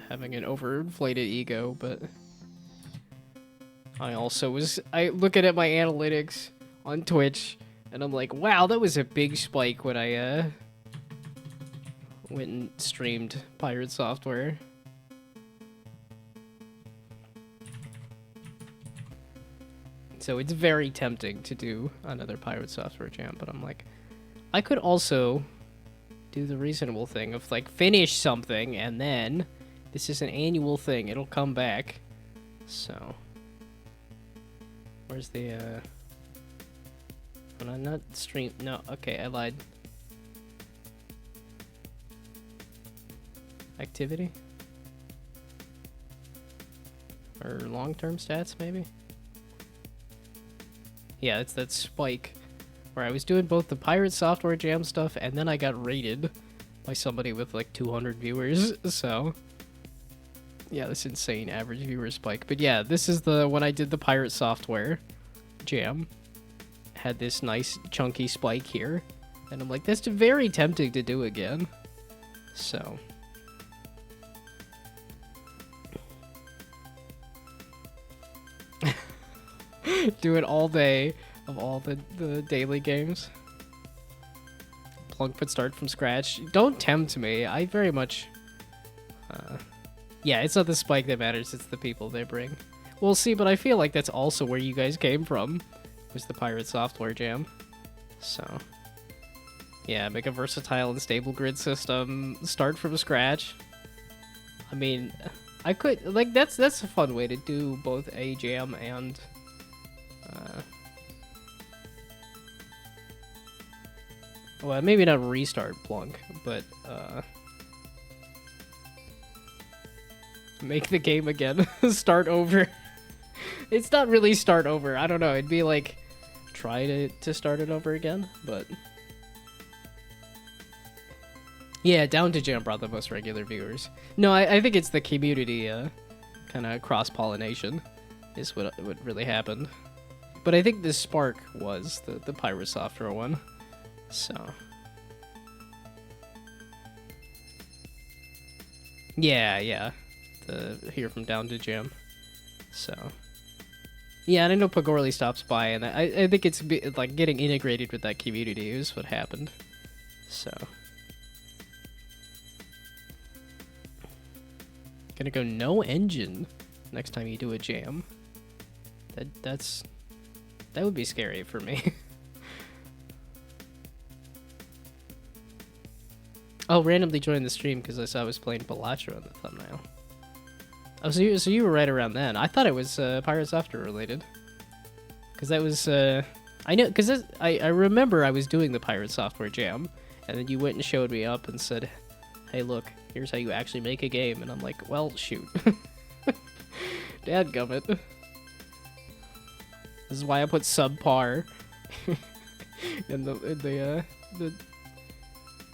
having an overinflated ego, but I look at my analytics on Twitch, and I'm like, wow, that was a big spike when I went and streamed Pirate Software. So it's very tempting to do another Pirate Software Jam, but I'm like, I could also do the reasonable thing of like finish something and then this is an annual thing, it'll come back. So where's the when I'm not stream, no, okay, I lied. Activity? Or long-term stats, maybe? Yeah, it's that spike where I was doing both the Pirate Software Jam stuff and then I got raided by somebody with like 200 viewers, so yeah, this insane average viewer spike. But yeah, this is the when I did the Pirate Software Jam, had this nice chunky spike here, and I'm like, that's very tempting to do again. So do it all day of all the daily games. Plunk, but start from scratch. Don't tempt me. I very much... yeah, it's not the spike that matters, it's the people they bring. We'll see, but I feel like that's also where you guys came from, was the Pirate Software Jam. So, yeah, make a versatile and stable grid system, start from scratch. I mean, I could, like, that's a fun way to do both a jam and... well, maybe not restart Plunk, but make the game again. Start over. It's not really start over. I don't know. It'd be like try to start it over again, but yeah, Down to Jam brought the most regular viewers. No, I think it's the community kind of cross-pollination is what really happened. But I think the spark was the Pirate Software one. So yeah, the here from Down to Jam. So yeah, and I know Pagorli stops by, and I think it's like getting integrated with that community is what happened. So gonna go no engine next time you do a jam. That would be scary for me. Oh, randomly joined the stream because I saw I was playing Balacho on the thumbnail. Oh, so you were right around then. I thought it was Pirate Software related. Because that was, I know, because I remember I was doing the Pirate Software Jam, and then you went and showed me up and said, hey, look, here's how you actually make a game. And I'm like, well, shoot. Dadgummit. This is why I put subpar in the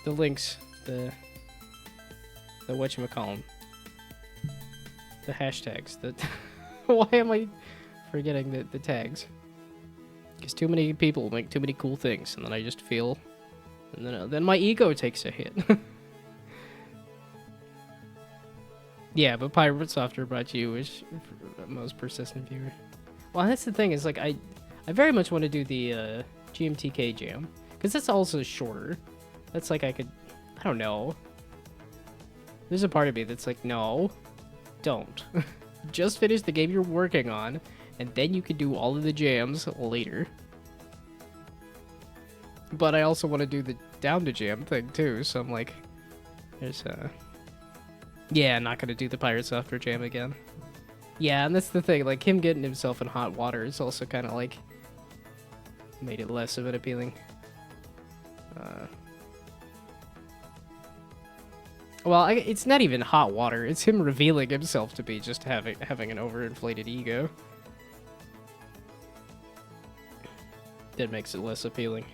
links. The whatchamacallem. The hashtags. Why am I forgetting the tags? Because too many people make too many cool things, and then I just feel... And then my ego takes a hit. Yeah, but Pirate Software brought to you is most persistent viewer. Well, that's the thing, is like I very much want to do the GMTK Jam. Because that's also shorter. That's like I don't know. There's a part of me that's like, no, don't. Just finish the game you're working on, and then you can do all of the jams later. But I also want to do the Down to Jam thing too, so I'm like, there's yeah, not gonna do the Pirate Software Jam again. Yeah, and that's the thing, like him getting himself in hot water is also kind of like made it less of an appealing. Well, it's not even hot water. It's him revealing himself to be just having an overinflated ego. that makes it less appealing.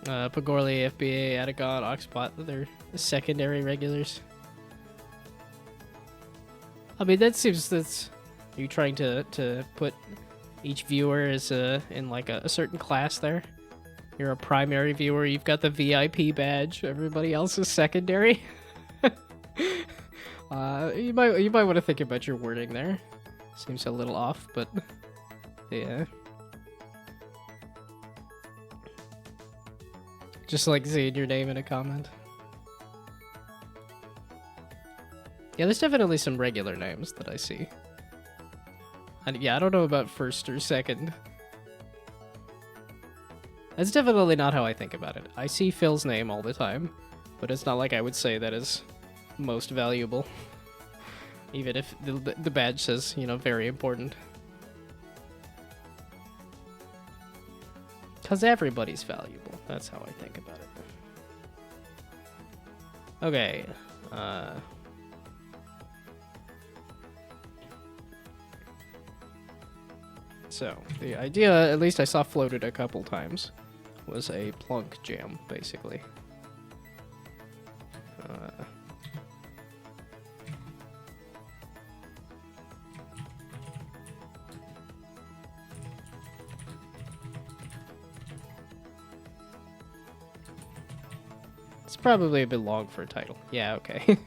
Pagorli, FBA, Atagon, Oxbot, they're secondary regulars. I mean, that seems that's you trying to put each viewer as in like a certain class there. You're a primary viewer, you've got the VIP badge, everybody else is secondary. You might want to think about your wording there. Seems a little off, but yeah. Just like seeing your name in a comment. Yeah, there's definitely some regular names that I see. And yeah, I don't know about first or second. That's definitely not how I think about it. I see Phil's name all the time, but it's not like I would say that is most valuable. Even if the badge says, you know, very important. Because everybody's valuable. That's how I think about it. Okay. So, the idea, at least I saw floated a couple times, was a plunk jam, basically. It's probably a bit long for a title. Yeah, okay.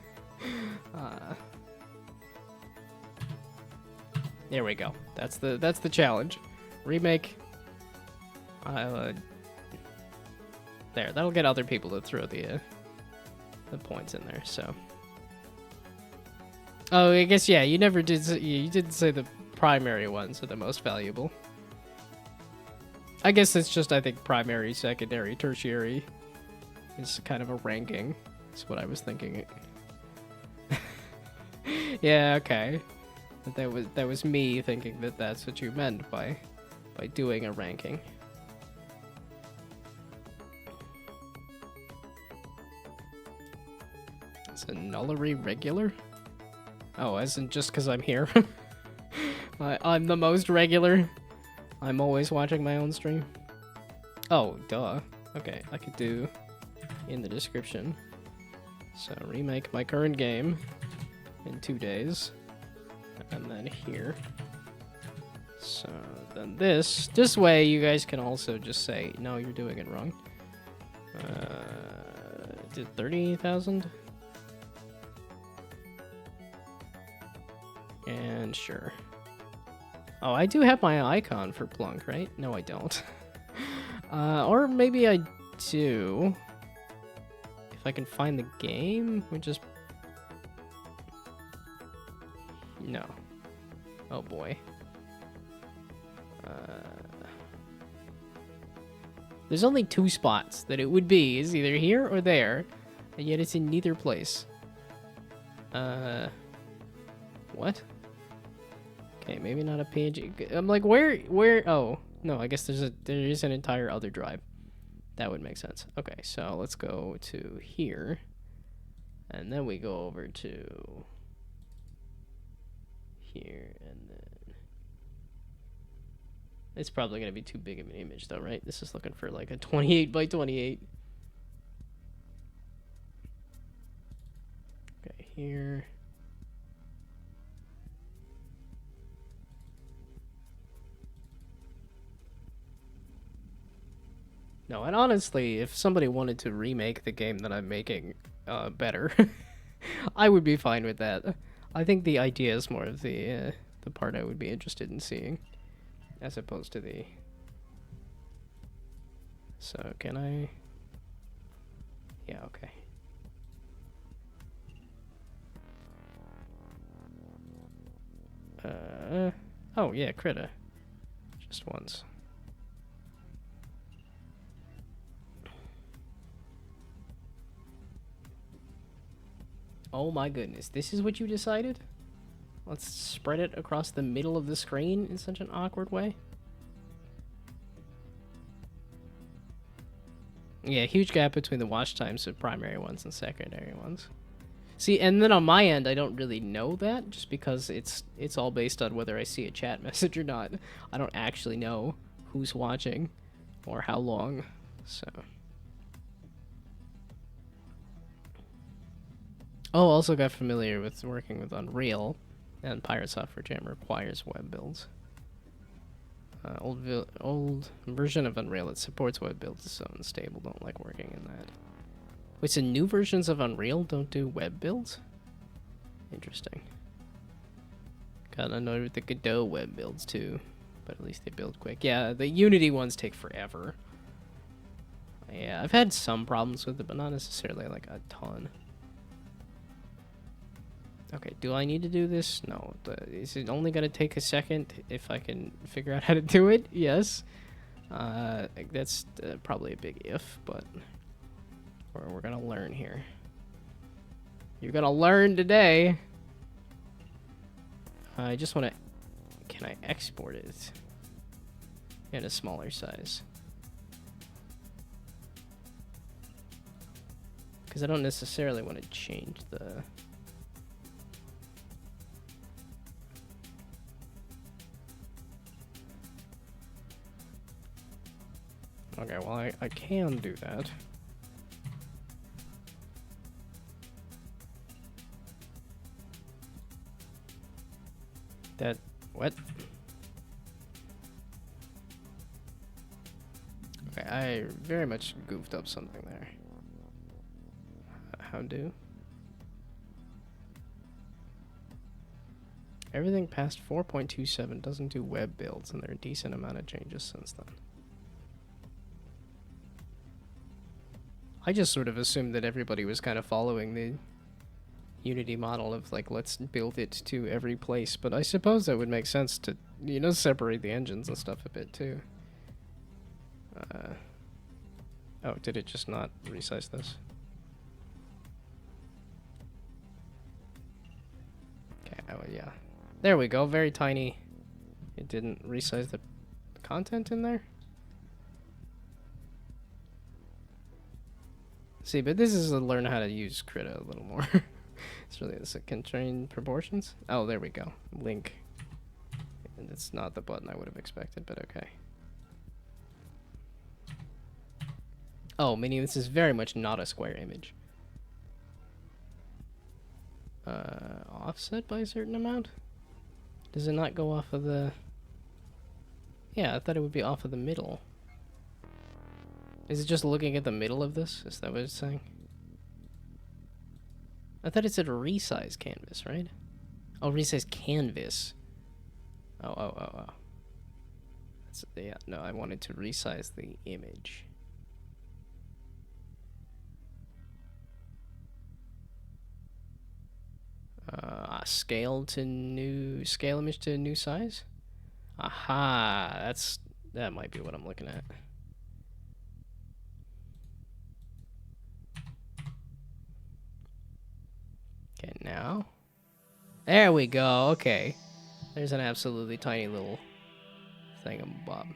There we go. That's the challenge. Remake. There, that'll get other people to throw the points in there. So. Oh, I guess yeah. You never did. You didn't say the primary ones are the most valuable. I guess it's just I think primary, secondary, tertiary is kind of a ranking. That's what I was thinking. Yeah. Okay. But that was me thinking that that's what you meant by doing a ranking. Is a nullery regular? Oh, as in just because I'm here? I'm the most regular. I'm always watching my own stream. Oh, duh. Okay, I could do in the description. So remake my current game in 2 days. And then here. So then this way you guys can also just say, no, you're doing it wrong. Did 30,000? And sure. Oh, I do have my icon for Plunk, right? No, I don't. Or maybe I do. If I can find the game, we just... No. Oh boy. There's only 2 spots that it would be. It's either here or there. And yet it's in neither place. What? Okay, maybe not a page. I'm like, where? Oh, no, I guess there is an entire other drive. That would make sense. Okay, so let's go to here. And then we go over to... here, and then it's probably going to be too big of an image though, right? This is looking for like a 28 by 28. Okay, here. No, and honestly, if somebody wanted to remake the game that I'm making better, I would be fine with that. I think the idea is more of the part I would be interested in seeing, as opposed to the... So, can I... Yeah, okay. Oh, yeah, Krita. Just once. Oh my goodness, this is what you decided? Let's spread it across the middle of the screen in such an awkward way. Yeah, huge gap between the watch times of primary ones and secondary ones. See, and then on my end, I don't really know that, just because it's all based on whether I see a chat message or not. I don't actually know who's watching or how long, so. Oh, also got familiar with working with Unreal, and Pirate Software Jam requires web builds. Old version of Unreal that supports web builds is so unstable, don't like working in that. Wait, so new versions of Unreal don't do web builds? Interesting. Got annoyed with the Godot web builds too, but at least they build quick. Yeah, the Unity ones take forever. Yeah, I've had some problems with it, but not necessarily like a ton. Okay, do I need to do this? No. Is it only gonna take a second if I can figure out how to do it? Yes. That's probably a big if, but we're gonna learn here. You're gonna learn today. I just want to... Can I export it in a smaller size? Because I don't necessarily want to change the... Okay, well, I can do that. That... What? Okay, I very much goofed up something there. How do? Everything past 4.27 doesn't do web builds, and there are a decent amount of changes since then. I just sort of assumed that everybody was kind of following the Unity model of, like, let's build it to every place, but I suppose that would make sense to, you know, separate the engines and stuff a bit, too. Oh, did it just not resize this? Okay, oh, yeah. There we go, very tiny. It didn't resize the content in there? See, but this is to learn how to use Krita a little more. It's really this constrained proportions. Oh, there we go. Link. And it's not the button I would have expected, but okay. Oh, meaning this is very much not a square image. Offset by a certain amount? Does it not go off of the... Yeah, I thought it would be off of the middle. Is it just looking at the middle of this? Is that what it's saying? I thought it said resize canvas, right? Oh, resize canvas. Oh. That's, yeah, no, I wanted to resize the image. Scale image to new size? Aha, that might be what I'm looking at. Okay, now. There we go, okay. There's an absolutely tiny little thingamabob.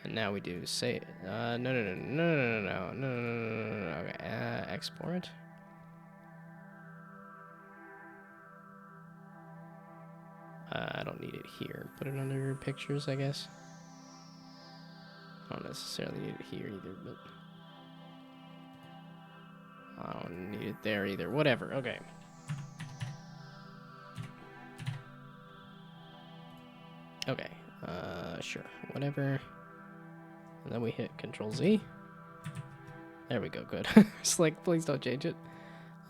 And now we do say, no, okay, export. I don't need it here. Put it under pictures, I guess. I don't necessarily need it here either, but I don't need it there either. Whatever, okay. Okay, sure, whatever. And then we hit Control Z. There we go, good. It's like, please don't change it.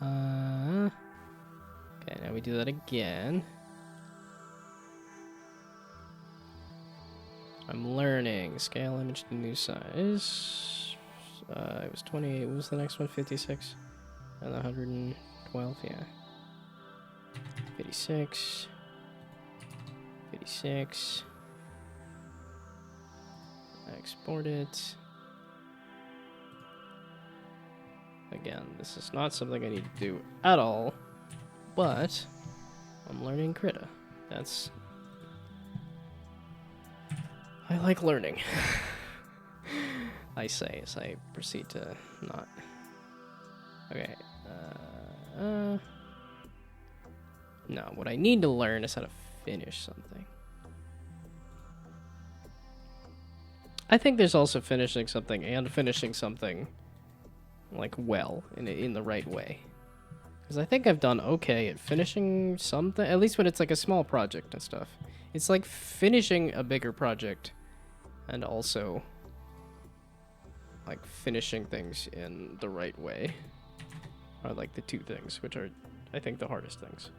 Okay, now we do that again. I'm learning. Scale image to new size. It was 28. What was the next one? 56. And 112, yeah. 56. 56. Export it. Again, this is not something I need to do at all, but I'm learning Krita. That's... I like learning. I say as I proceed to not... Okay. No, what I need to learn is how to finish something. I think there's also finishing something and finishing something, like, well, in the right way. Because I think I've done okay at finishing something, at least when it's like a small project and stuff. It's like finishing a bigger project and also like finishing things in the right way are like the two things, which are, I think, the hardest things.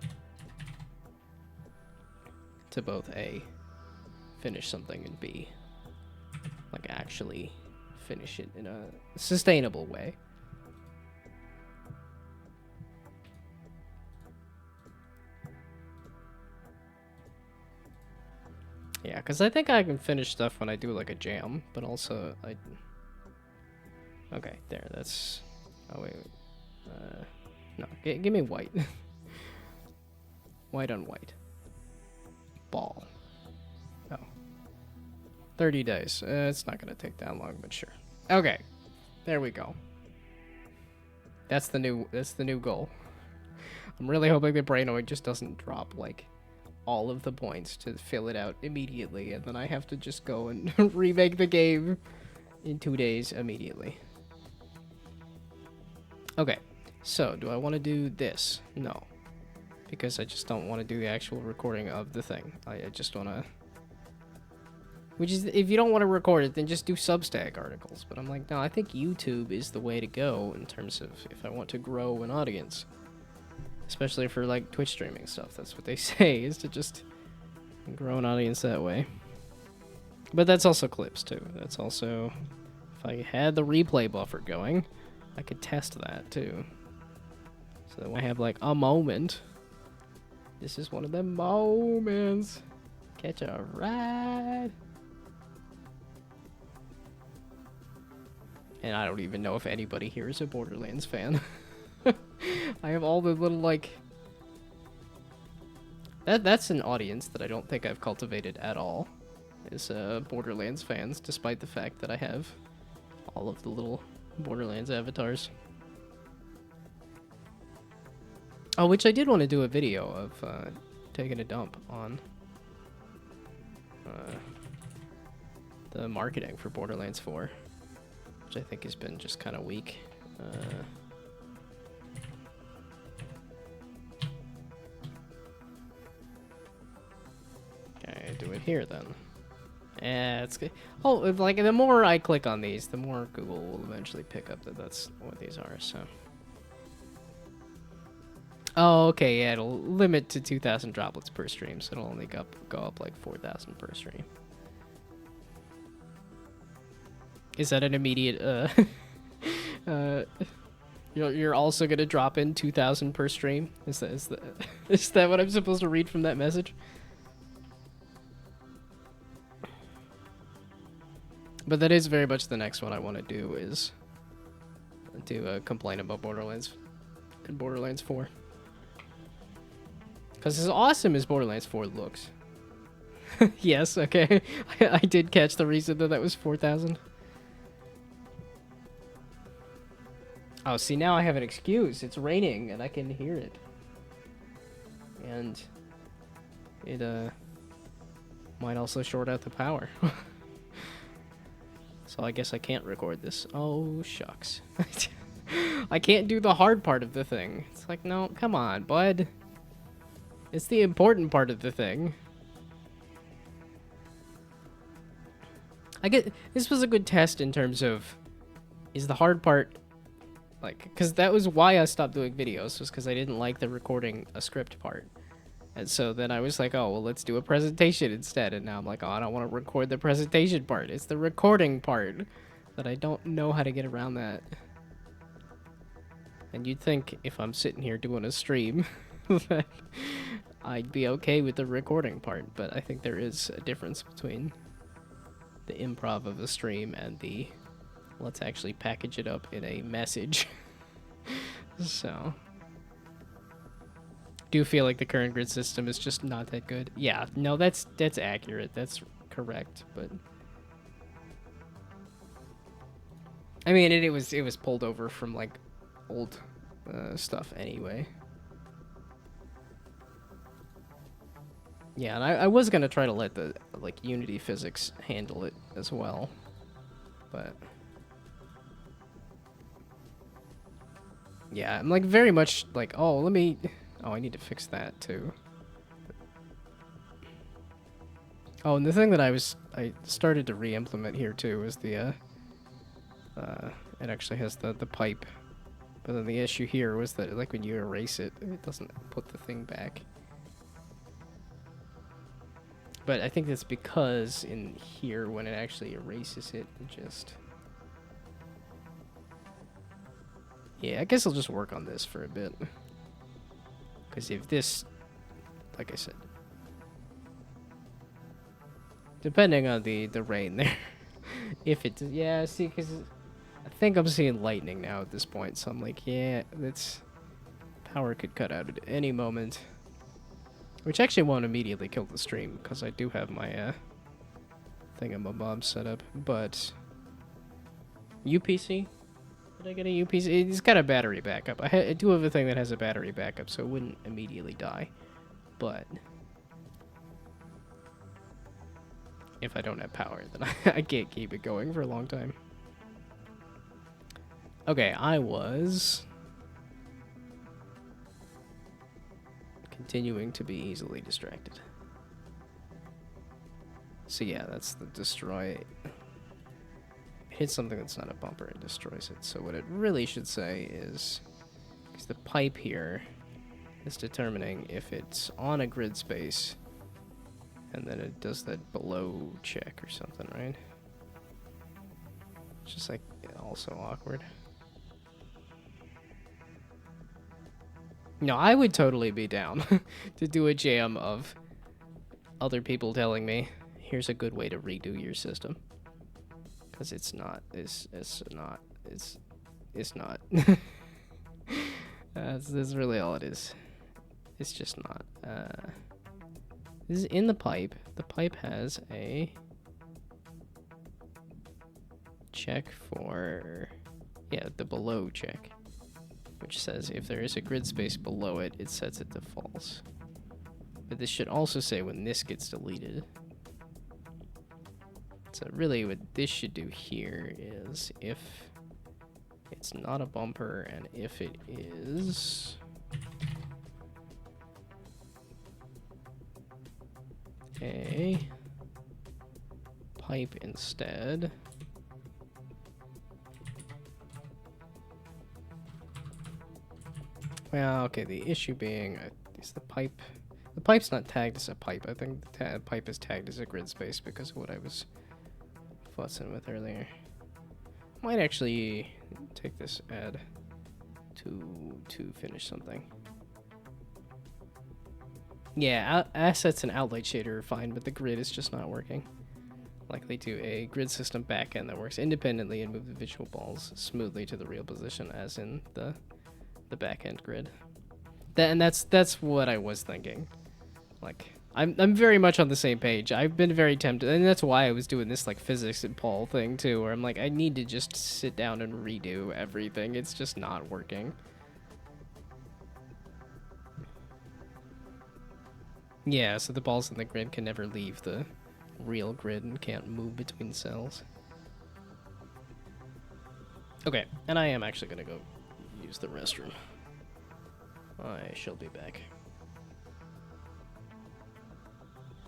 To both A, finish something, and B, like actually finish it in a sustainable way. Yeah, because I think I can finish stuff when I do like a jam, but also I... Okay, there, that's... Oh, wait. No, give me white. White on white. Ball. Oh. 30 days. It's not going to take that long, but sure. Okay, there we go. That's the new goal. I'm really hoping the Brainoid just doesn't drop, like, all of the points to fill it out immediately, and then I have to just go and remake the game in 2 days immediately. Okay, so do I want to do this? No, because I just don't want to do the actual recording of the thing. I just want to... Which is, if you don't want to record it, then just do Substack articles. But I'm like, no, I think YouTube is the way to go in terms of if I want to grow an audience. Especially for, like, Twitch streaming stuff. That's what they say, is to just grow an audience that way. But that's also clips, too. That's also... If I had the replay buffer going, I could test that, too. So that when I have, like, a moment... This is one of them moments. Catch a ride. And I don't even know if anybody here is a Borderlands fan. I have all the little, like... That's an audience that I don't think I've cultivated at all. Is Borderlands fans, despite the fact that I have all of the little Borderlands avatars. Oh, which I did want to do a video of taking a dump on the marketing for Borderlands 4. Which I think has been just kind of weak. Okay, do it here then. It's good. Oh, like the more I click on these, the more Google will eventually pick up that that's what these are. So. Oh, okay, yeah, it'll limit to 2,000 droplets per stream, so it'll only go up like 4,000 per stream. Is that an immediate, you're also gonna drop in 2,000 per stream? Is that what I'm supposed to read from that message? But that is very much the next one I want to do, is to complain about Borderlands and Borderlands 4. Because as awesome as Borderlands 4 looks. Yes, okay. I did catch the reason that was 4,000. Oh, see, now I have an excuse. It's raining, and I can hear it. And it, might also short out the power. So I guess I can't record this. Oh, shucks. I can't do the hard part of the thing. It's like, no, come on, bud. It's the important part of the thing. This was a good test in terms of, is the hard part, like, because that was why I stopped doing videos, was because I didn't like the recording a script part. And so then I was like, oh, well, let's do a presentation instead. And now I'm like, oh, I don't want to record the presentation part. It's the recording part that I don't know how to get around that. And you'd think if I'm sitting here doing a stream that I'd be okay with the recording part. But I think there is a difference between the improv of a stream and the let's actually package it up in a message. So... do feel like the current grid system is just not that good. Yeah, no, that's accurate. That's correct, but I mean, it was pulled over from like old stuff anyway. Yeah, and I was gonna try to let the, like, Unity physics handle it as well, but... Yeah, I'm, like, very much, like, oh, let me... Oh, I need to fix that, too. Oh, and the thing that I started to re-implement here, too, is the, it actually has the pipe. But then the issue here was that, like, when you erase it, it doesn't put the thing back. But I think that's because in here, when it actually erases it, it just... Yeah, I guess I'll just work on this for a bit. Because if this, like I said, depending on the rain there, if it, yeah, see, because I think I'm seeing lightning now at this point, so I'm like, yeah, that's, power could cut out at any moment. Which actually won't immediately kill the stream, because I do have my thingamabob set up, but UPC? Did I get a UPC? It's got a battery backup. I do have a thing that has a battery backup, so it wouldn't immediately die. But if I don't have power, then I can't keep it going for a long time. Okay, I was continuing to be easily distracted. So yeah, that's the destroy. Hit something that's not a bumper, it destroys it. So what it really should say is, because the pipe here is determining if it's on a grid space, and then it does that below check or something, right? It's just like also awkward. No, I would totally be down to do a jam of other people telling me, here's a good way to redo your system. Because it's not. That's really all it is. It's just not. This is in the pipe. The pipe has a check for, yeah, the below check, which says if there is a grid space below it, it sets it to false. But this should also say when this gets deleted. So really what this should do here is if it's not a bumper and if it is a pipe instead, well, okay, the issue being is the pipe's not tagged as a pipe. I think the pipe is tagged as a grid space because of what I was fussing with earlier. Might actually take this add to finish something. Yeah, assets and outlight shader are fine, but the grid is just not working. Likely to a grid system backend that works independently and move the visual balls smoothly to the real position as in the backend grid. And that's what I was thinking. Like, I'm very much on the same page. I've been very tempted, and that's why I was doing this like physics and Paul thing too, where I'm like, I need to just sit down and redo everything. It's just not working. Yeah, so the balls in the grid can never leave the real grid and can't move between cells. Okay, and I am actually gonna go use the restroom. I shall be back.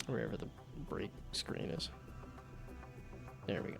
Wherever the break screen is. There we go.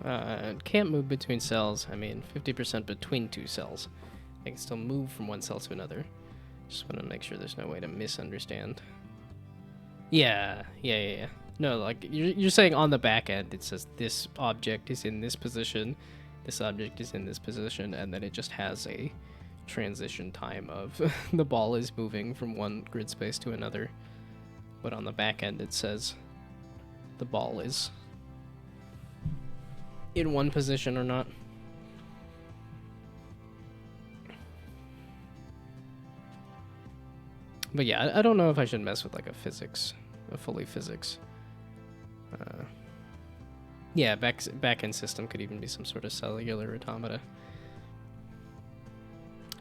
Can't move between cells. I mean, 50% between two cells. I can still move from one cell to another. Just want to make sure there's no way to misunderstand. Yeah. No, like, you're saying on the back end, it says this object is in this position, this object is in this position, and then it just has a transition time of the ball is moving from one grid space to another. But on the back end, it says the ball is in one position or not. But yeah, I don't know if I should mess with like a fully physics. Yeah, back-end system could even be some sort of cellular automata.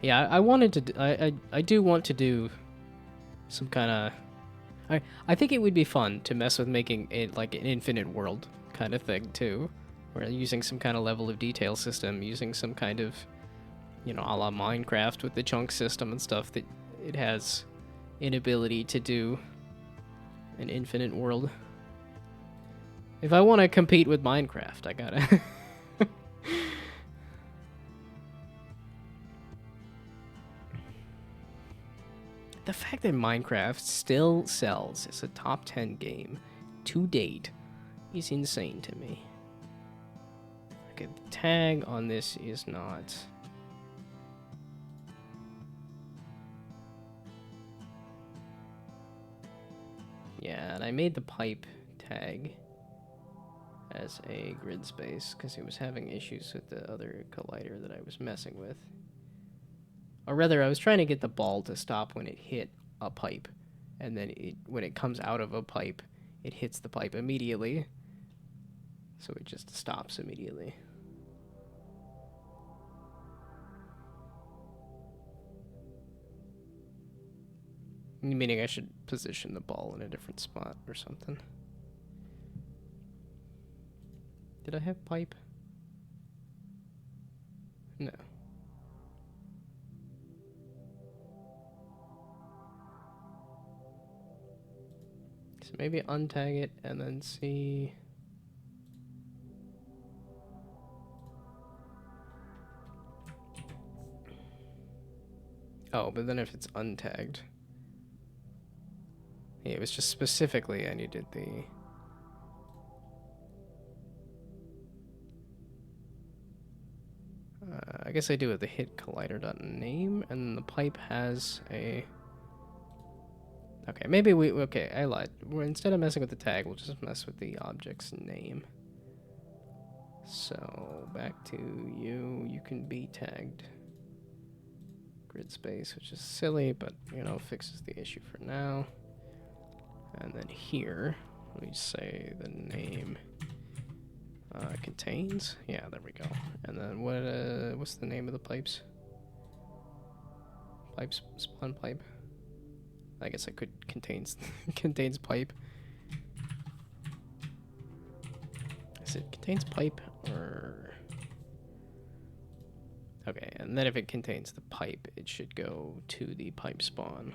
Yeah, I wanted to. I do want to do some kind of. I think it would be fun to mess with making it like an infinite world kind of thing too, where using some kind of level of detail system, using some kind of, you know, a la Minecraft with the chunk system and stuff, that it has an ability to do an infinite world. If I want to compete with Minecraft, I gotta. The fact that Minecraft still sells as a top 10 game to date is insane to me. Okay, the tag on this is not. Yeah, and I made the pipe tag as a grid space because it was having issues with the other collider that I was messing with. Or rather, I was trying to get the ball to stop when it hit a pipe, and then when it comes out of a pipe, it hits the pipe immediately, so it just stops immediately. Meaning I should position the ball in a different spot or something. Did I have pipe? No. So maybe untag it and then see. Oh, but then if it's untagged. Yeah, it was just specifically I needed the. I guess I do with the hit collider.name, and the pipe has a. Okay, maybe okay, I lied. Instead of messing with the tag, we'll just mess with the object's name. So, back to you. You can be tagged grid space, which is silly, but, you know, fixes the issue for now. And then here, let me say the name contains. Yeah, there we go. And then what's the name of the pipes? Pipes, spawn pipe. I guess I could contains pipe. Is it contains pipe or? Okay, and then if it contains the pipe, it should go to the pipe spawn.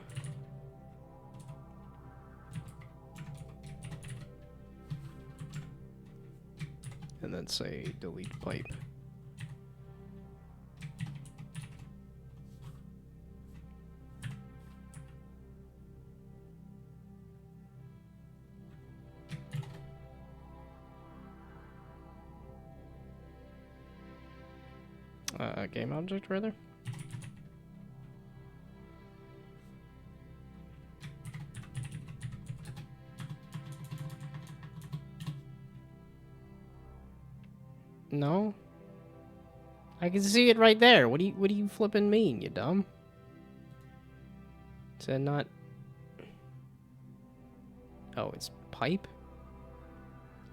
And then say delete pipe. Game object, rather. No? I can see it right there. What do you flipping mean, you dumb? Is that not... Oh, it's pipe?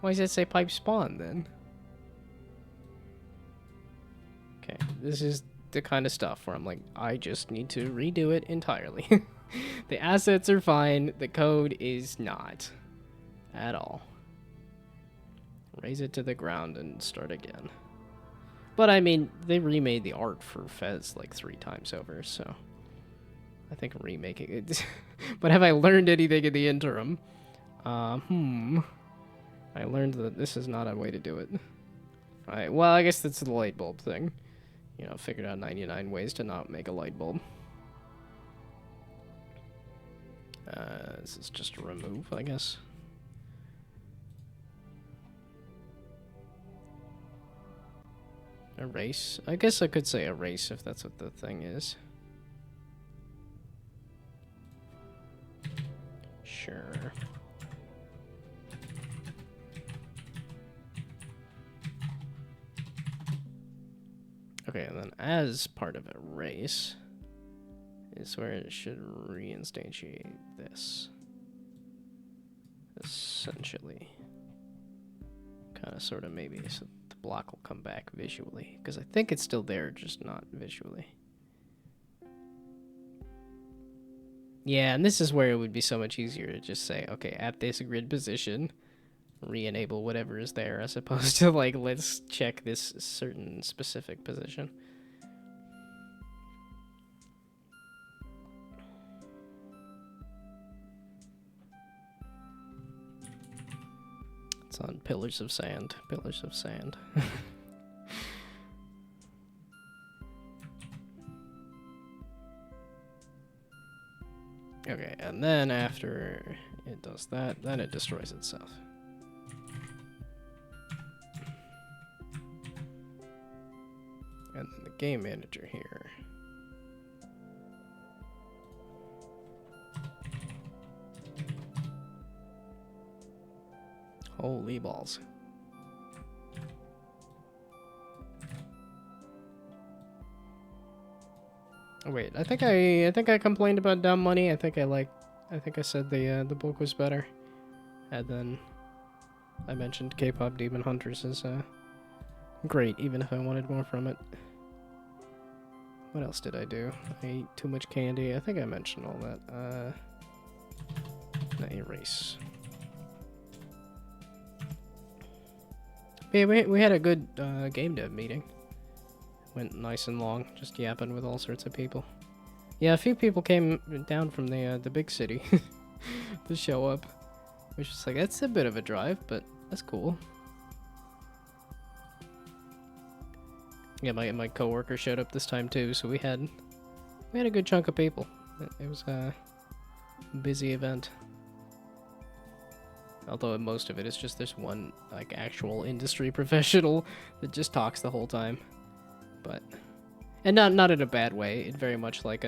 Why does it say pipe spawn, then? Okay, this is the kind of stuff where I'm like, I just need to redo it entirely. The assets are fine, the code is not. At all. Raise it to the ground and start again. But I mean, they remade the art for Fez like 3 times over, so I think remaking it. But have I learned anything in the interim? I learned that this is not a way to do it. Alright, well, I guess that's the light bulb thing. You know, figured out 99 ways to not make a light bulb. This is just a remove, I guess. Erase? I guess I could say erase if that's what the thing is. Sure. Okay, and then as part of erase is where it should reinstantiate this. Essentially. Kind of, sort of, maybe, so the block will come back visually. Because I think it's still there, just not visually. Yeah, and this is where it would be so much easier to just say, okay, at this grid position, re-enable whatever is there, as opposed to, like, let's check this certain specific position. It's on pillars of sand. Pillars of sand. Okay, and then after it does that, then it destroys itself. And then the game manager here. Holy balls. Oh, wait, I think I complained about dumb money. I think I said the book was better. And then I mentioned K-pop Demon Hunters is great, even if I wanted more from it. What else did I do? I ate too much candy. I think I mentioned all that. Erase. Yeah, we had a good game dev meeting. Went nice and long, just yapping with all sorts of people. Yeah, a few people came down from the big city to show up, which is like, that's a bit of a drive, but that's cool. Yeah, my coworker showed up this time too, so we had a good chunk of people. It was a busy event. Although most of it is just this one like actual industry professional that just talks the whole time. But, and not in a bad way. It very much like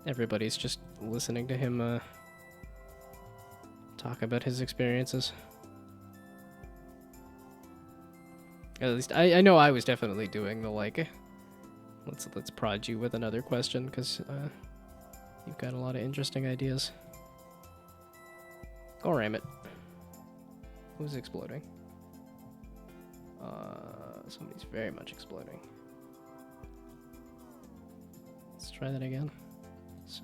everybody's just listening to him talk about his experiences. At least I know I was definitely doing the like, let's prod you with another question because you've got a lot of interesting ideas. Oh, ram it. Who's exploding? Somebody's very much exploding. Let's try that again. So,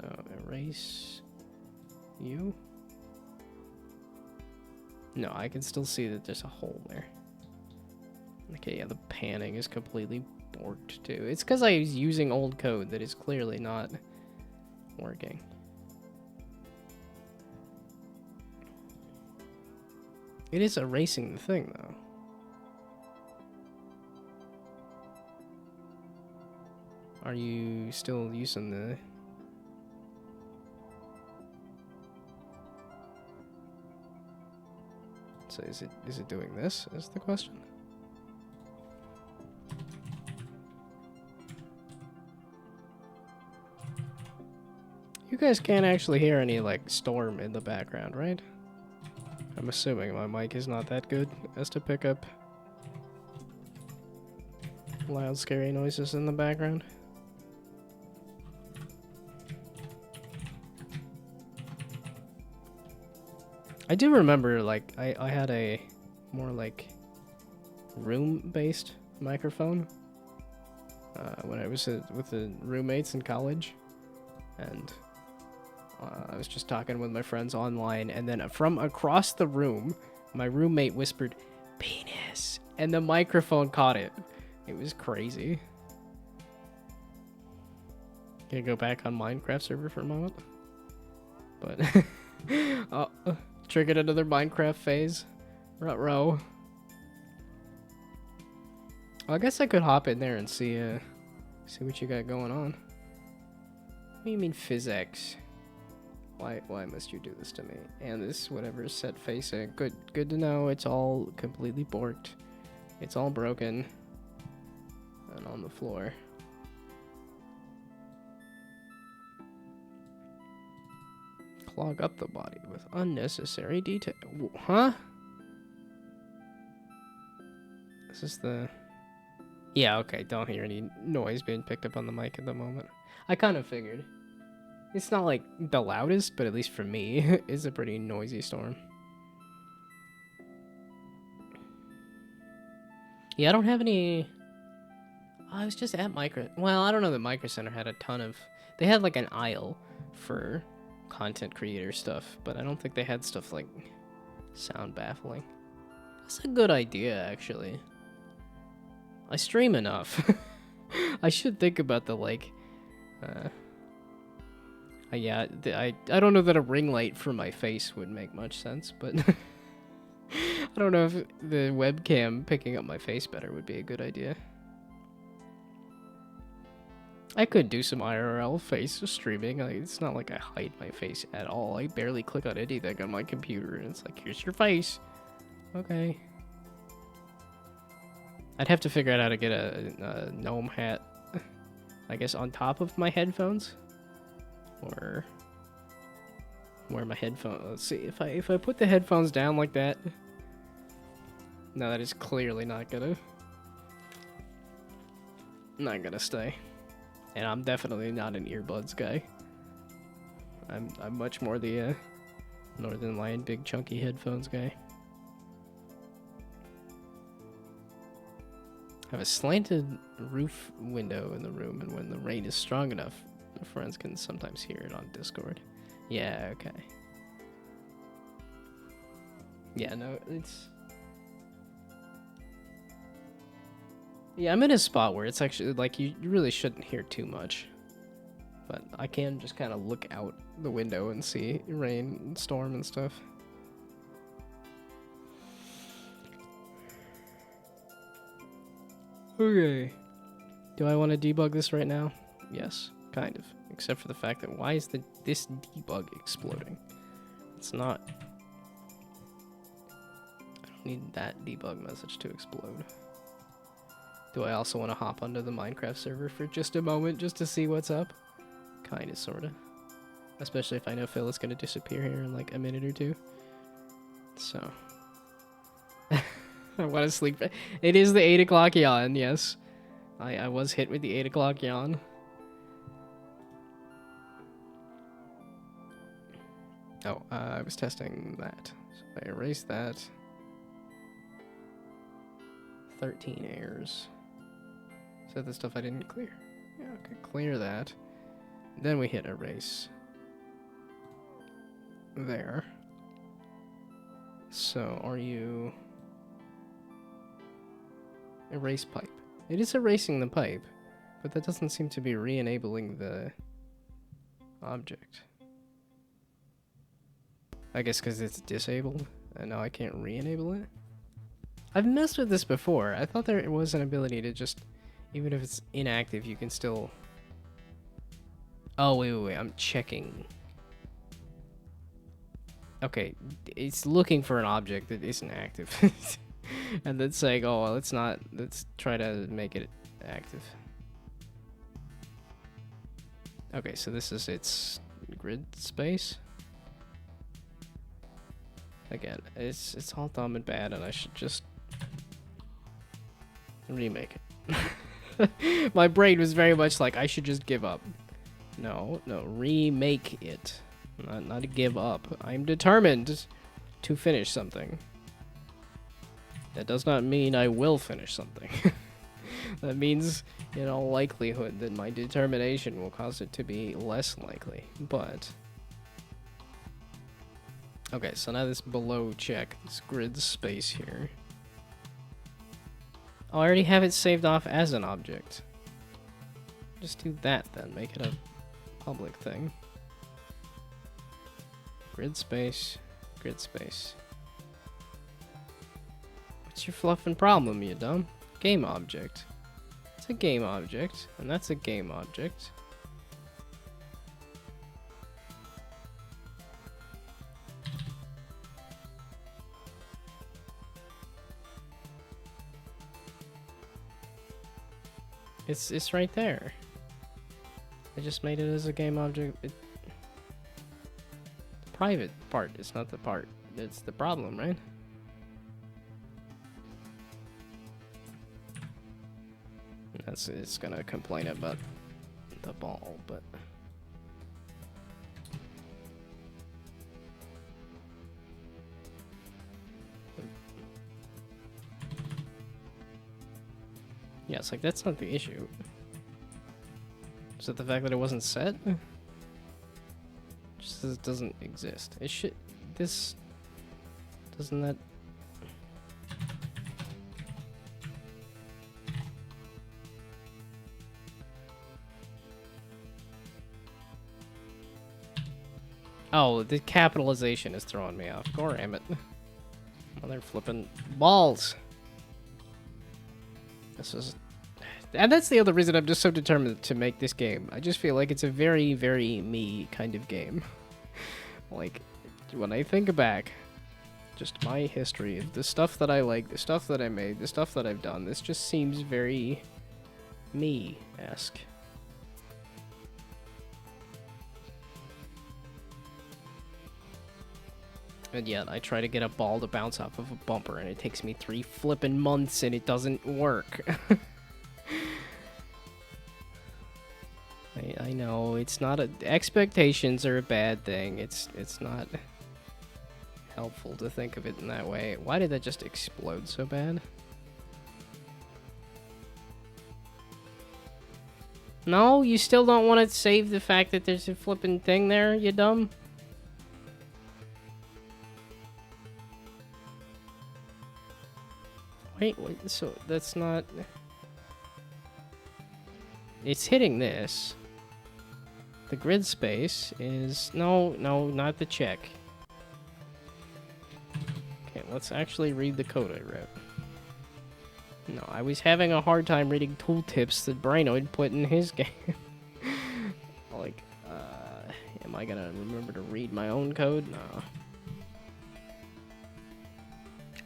erase you. No, I can still see that there's a hole there. Okay, yeah, the panning is completely borked too. It's because I was using old code that is clearly not working. It is erasing the thing, though. Are you still using the... So is it doing this, is the question? You guys can't actually hear any, like, storm in the background, right? I'm assuming my mic is not that good as to pick up loud, scary noises in the background. I do remember, like, I had a more, like, room-based microphone when I was with the roommates in college, and I was just talking with my friends online, and then from across the room, my roommate whispered, "Penis," and the microphone caught it. It was crazy. Can I go back on Minecraft server for a moment? But, triggered another Minecraft phase. Ruh-roh. Well, I guess I could hop in there and see what you got going on. What do you mean physics? Why must you do this to me? And this whatever is set facing. Good to know. It's all completely borked. It's all broken. And on the floor. Clog up the body with unnecessary detail. Huh? This is the... Yeah, okay, don't hear any noise being picked up on the mic at the moment. I kind of figured. It's not like the loudest, but at least for me, it's a pretty noisy storm. Yeah, I don't have any... I was just at Well, I don't know that Micro Center had a ton of... They had like an aisle for content creator stuff, but I don't think they had stuff like sound baffling. That's a good idea, actually. I stream enough. I should think about the like... yeah, I don't know that a ring light for my face would make much sense, but I don't know if the webcam picking up my face better would be a good idea. I could do some IRL face streaming. Like, it's not like I hide my face at all. I barely click on anything on my computer, and it's like, here's your face. Okay. I'd have to figure out how to get a gnome hat, I guess, on top of my headphones. Or wear my headphones. Let's see, if I put the headphones down like that. No, that is clearly not gonna stay. And I'm definitely not an earbuds guy. I'm much more the Northern Lion big chunky headphones guy. I have a slanted roof window in the room, and when the rain is strong enough, my friends can sometimes hear it on Discord. Yeah, okay. Yeah, no, it's... Yeah, I'm in a spot where it's actually, like, you really shouldn't hear too much. But I can just kind of look out the window and see rain and storm and stuff. Okay. Do I want to debug this right now? Yes, kind of. Except for the fact that why is this debug exploding? It's not. I don't need that debug message to explode. Do I also want to hop onto the Minecraft server for just a moment just to see what's up? Kinda, sorta. Especially if I know Phil is gonna disappear here in like a minute or two. So. I want to sleep. It is the 8 o'clock yawn, yes. I was hit with the 8 o'clock yawn. Oh, I was testing that. So if I erase that. 13 errors. Is that the stuff I didn't clear? Yeah, okay, clear that. Then we hit erase. There. So, are you... Erase pipe. It is erasing the pipe, but that doesn't seem to be re-enabling the object. I guess because it's disabled, and now I can't re-enable it? I've messed with this before. I thought there was an ability to just, even if it's inactive, you can still... Oh, wait, I'm checking. Okay, it's looking for an object that isn't active. And then saying, oh, well, let's try to make it active. Okay, so this is its grid space. Again, it's all dumb and bad, and I should just remake it. My brain was very much like, I should just give up. No, remake it. Not give up. I'm determined to finish something. That does not mean I will finish something. That means, in all likelihood, that my determination will cause it to be less likely. But... Okay, so now this below check, this grid space here. Oh, I already have it saved off as an object. Just do that then, make it a public thing. Grid space, grid space. What's your fluffing problem, you dumb? Game object. It's a game object, and that's a game object. It's right there. I just made it as a game object. The private part is not the part. It's the problem, right? It's gonna complain about the ball, but yeah, it's like that's not the issue. Is it the fact that it wasn't set? Just as it doesn't exist. It should. This doesn't that. Oh, the capitalization is throwing me off. Damn it. Mother flipping balls. This is... And that's the other reason I'm just so determined to make this game. I just feel like it's a very, very me kind of game. Like, when I think back, just my history of the stuff that I like, the stuff that I made, the stuff that I've done, this just seems very me-esque. And yet, I try to get a ball to bounce off of a bumper, and it takes me 3 flippin' months, and it doesn't work. I know, it's not a... Expectations are a bad thing. It's not helpful to think of it in that way. Why did that just explode so bad? No, you still don't want to save the fact that there's a flippin' thing there, you dumb? Wait, so that's not... It's hitting this. The grid space is... No, not the check. Okay, let's actually read the code I wrote. No, I was having a hard time reading tooltips that Brainoid put in his game. Like, am I gonna remember to read my own code? No.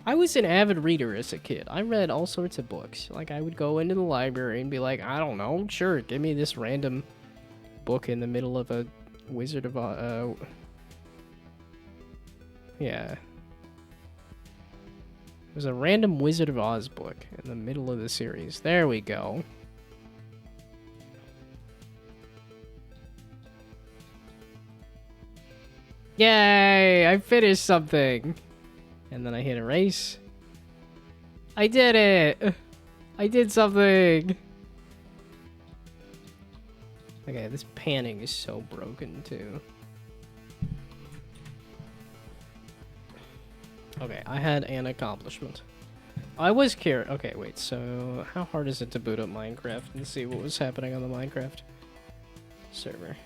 I was an avid reader as a kid. I read all sorts of books. Like, I would go into the library and be like, I don't know, sure, give me this random book in the middle of a Wizard of Oz. Yeah. It was a random Wizard of Oz book in the middle of the series. There we go. Yay! I finished something! And then I hit erase. I did it! I did something! Okay, this panning is so broken too. Okay, I had an accomplishment. I was curious. Okay, wait, so how hard is it to boot up Minecraft and see what was happening on the Minecraft server?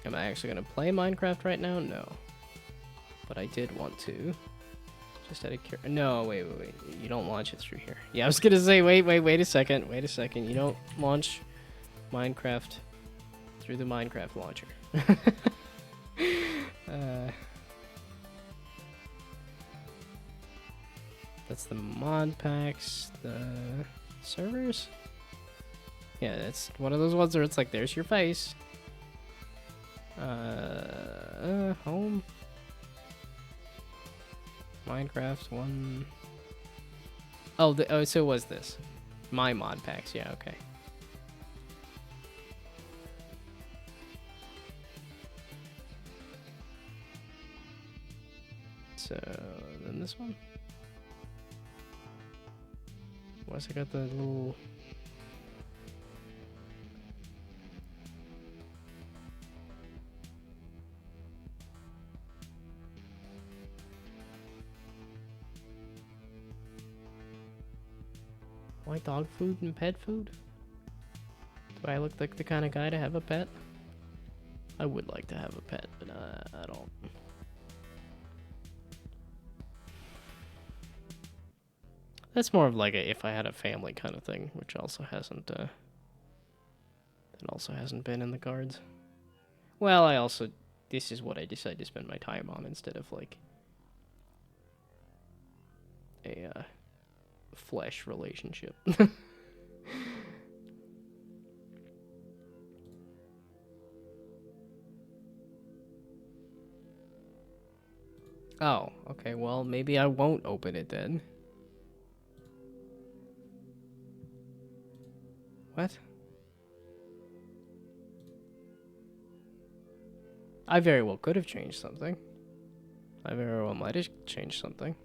Am I actually going to play Minecraft right now? No. But I did want to. Just out of curiosity. No, wait. You don't launch it through here. Yeah, I was going to say, wait a second. Wait a second. You don't launch Minecraft through the Minecraft launcher. That's the mod packs, the servers. Yeah, it's one of those ones where it's like, there's your face. Home. Minecraft 1. Oh, so it was this. My mod packs, yeah, okay. So, then this one. Why's it got the little... Why dog food and pet food? Do I look like the kind of guy to have a pet? I would like to have a pet, but I don't. That's more of like a if I had a family kind of thing, which also hasn't that also hasn't been in the cards. Well, this is what I decide to spend my time on instead of like a flesh relationship. Oh, okay, well, maybe I won't open it then. What? I very well could have changed something. I very well might have changed something.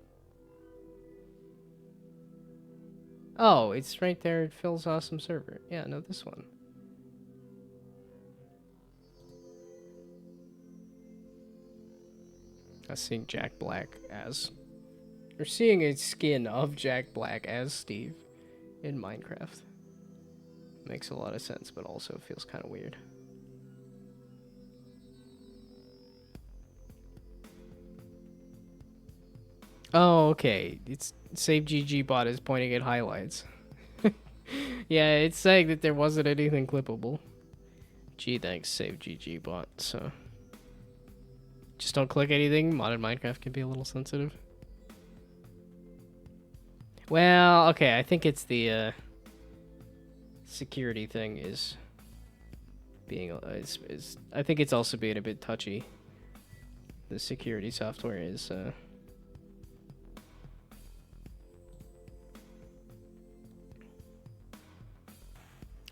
Oh, it's right there. It fills awesome server. Yeah, no, this one. I was seeing Jack Black as... Or seeing a skin of Jack Black as Steve in Minecraft. Makes a lot of sense, but also feels kind of weird. Oh, okay. It's Save GG bot is pointing at highlights. Yeah, it's saying that there wasn't anything clippable. Gee, thanks, Save GG bot. So just don't click anything. Modded Minecraft can be a little sensitive. Well, okay, I think it's the security thing is being I think it's also being a bit touchy. The security software is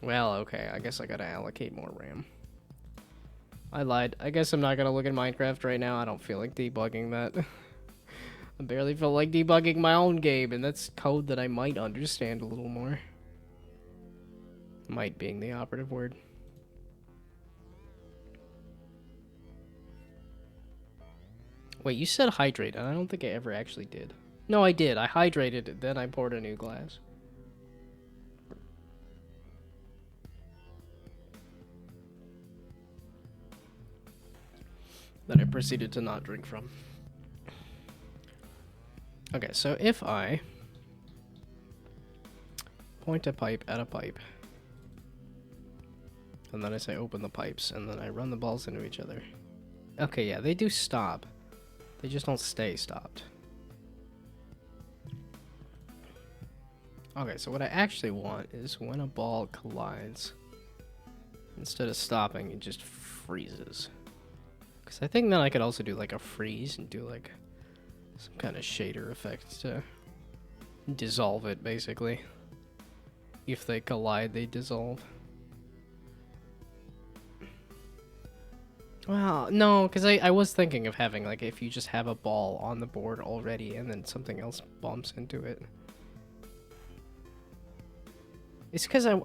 well, okay, I guess I gotta allocate more RAM. I lied. I guess I'm not gonna look at Minecraft right now. I don't feel like debugging that. I barely feel like debugging my own game, and that's code that I might understand a little more. Might being the operative word. Wait, you said hydrate, and I don't think I ever actually did. No, I did. I hydrated it, then I poured a new glass. That I proceeded to not drink from. Okay, so if I point a pipe at a pipe, and then I say open the pipes, and then I run the balls into each other. Okay, yeah, they do stop. They just don't stay stopped. Okay, so what I actually want is when a ball collides, instead of stopping, it just freezes. Because I think then I could also do like a freeze and do like some kind of shader effect to dissolve it, basically. If they collide, they dissolve. Well, no, because I was thinking of having, like, if you just have a ball on the board already and then something else bumps into it. It's because I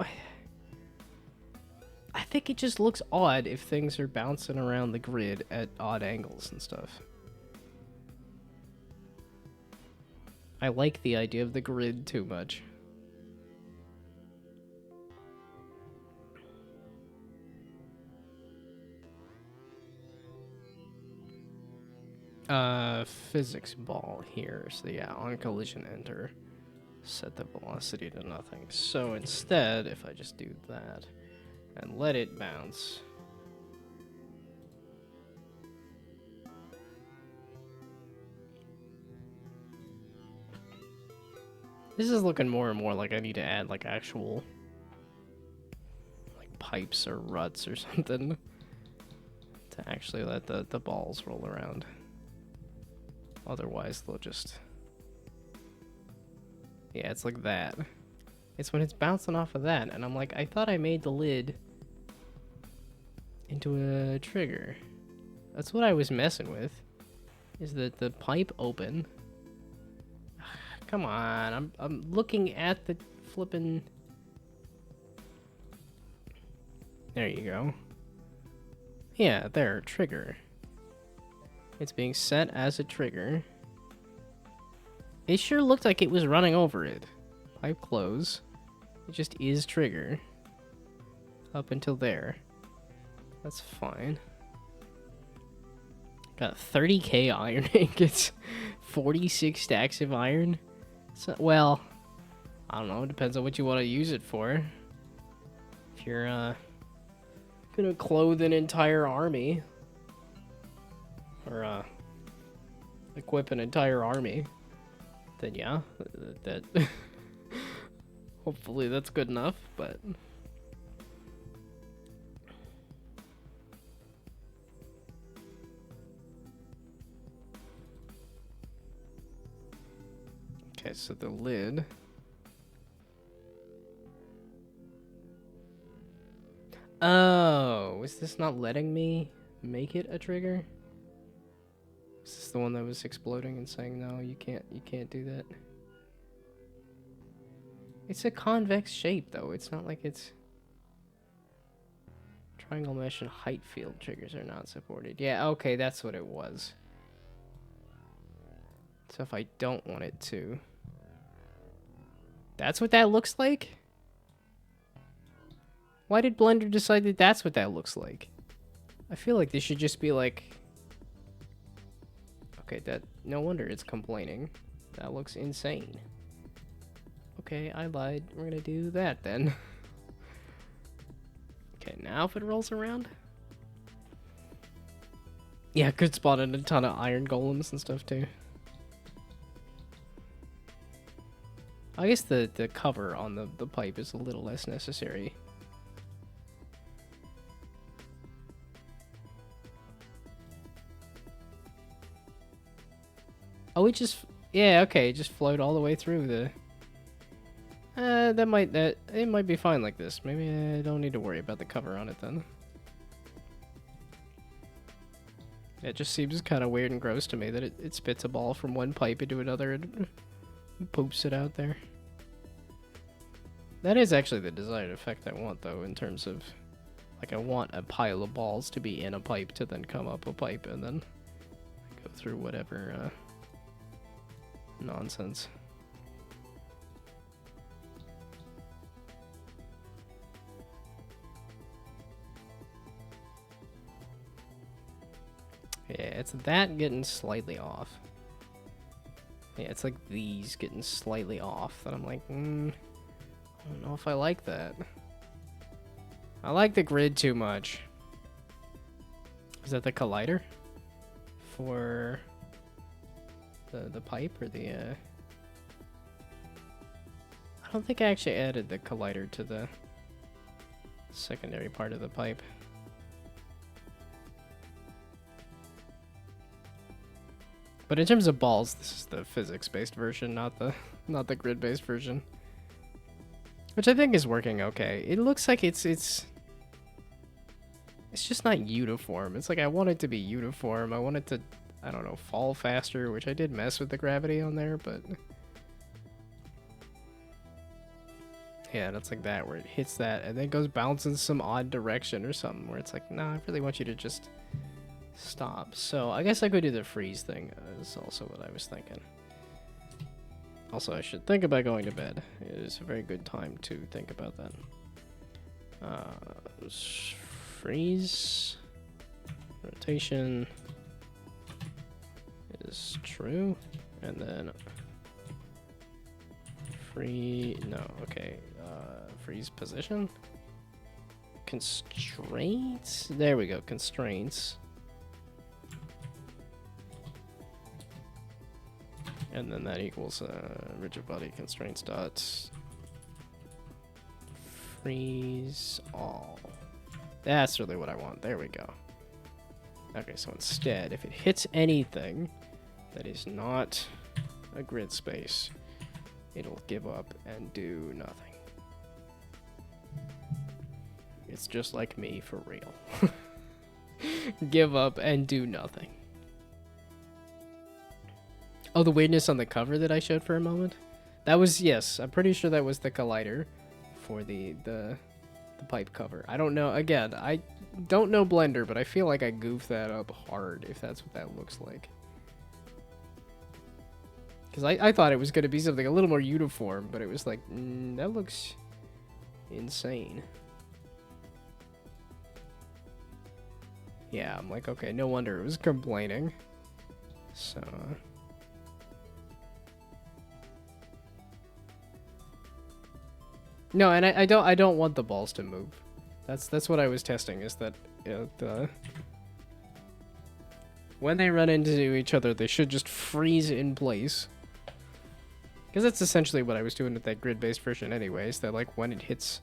think it just looks odd if things are bouncing around the grid at odd angles and stuff. I like the idea of the grid too much. Physics ball here. So yeah, on collision enter. Set the velocity to nothing. So instead, if I just do that and let it bounce. This is looking more and more like I need to add like actual like pipes or ruts or something to actually let the balls roll around. Otherwise, they'll just... Yeah, it's like that. It's when it's bouncing off of that, and I'm like, I thought I made the lid into a trigger. That's what I was messing with. Is that the pipe open? Come on, I'm looking at the flippin'... There you go. Yeah, there, trigger. It's being set as a trigger. It sure looked like it was running over it. Pipe close. It just is trigger. Up until there. That's fine. Got 30k iron ingots. 46 stacks of iron. So, well, I don't know, it depends on what you want to use it for. If you're gonna clothe an entire army, or equip an entire army, then yeah, that hopefully that's good enough, but okay, so the lid. Oh, is this not letting me make it a trigger? Is this the one that was exploding and saying no, you can't do that? It's a convex shape though. It's not like it's triangle mesh and height field triggers are not supported. Yeah, okay, that's what it was. So if I don't want it to, that's what that looks like? Why did Blender decide that that's what that looks like? I feel like this should just be like, okay, that, no wonder it's complaining. That looks insane. Okay, I lied. We're gonna do that then. Okay, now if it rolls around. Yeah, could spawn in a ton of iron golems and stuff too. I guess the cover on the pipe is a little less necessary. Oh, it just, yeah, okay, just float all the way through the... it might be fine like this. Maybe I don't need to worry about the cover on it then. It just seems kind of weird and gross to me that it spits a ball from one pipe into another and poops it out there. That is actually the desired effect I want, though, in terms of... Like, I want a pile of balls to be in a pipe to then come up a pipe and then go through whatever, nonsense. Yeah, it's that getting slightly off. Yeah, it's like these getting slightly off that I'm like, I don't know if I like that. I like the grid too much. Is that the collider? For the pipe or the I don't think I actually added the collider to the secondary part of the pipe. But in terms of balls, this is the physics-based version, not the grid-based version. Which I think is working okay. It looks like it's just not uniform. It's like I want it to be uniform. I want it to, I don't know, fall faster, which I did mess with the gravity on there, but yeah, that's like that, where it hits that and then goes bouncing some odd direction or something, where it's like, nah, I really want you to just stop. So I guess I could do the freeze thing, is also what I was thinking. Also, I should think about going to bed. It is a very good time to think about that. Freeze. Rotation is true. And then freeze position. Constraints. There we go, constraints. And then that equals rigid body constraints dot freeze all. That's really what I want. There we go. Okay, so instead, if it hits anything that is not a grid space, it'll give up and do nothing. It's just like me for real. Give up and do nothing. Oh, the weirdness on the cover that I showed for a moment? That was, yes, I'm pretty sure that was the collider for the pipe cover. I don't know, again, I don't know Blender, but I feel like I goofed that up hard if that's what that looks like. Because I thought it was going to be something a little more uniform, but it was like, that looks insane. Yeah, I'm like, okay, no wonder it was complaining. So... No, and I don't want the balls to move. That's what I was testing, is that when they run into each other, they should just freeze in place. Because that's essentially what I was doing with that grid-based version anyways, that like when it hits...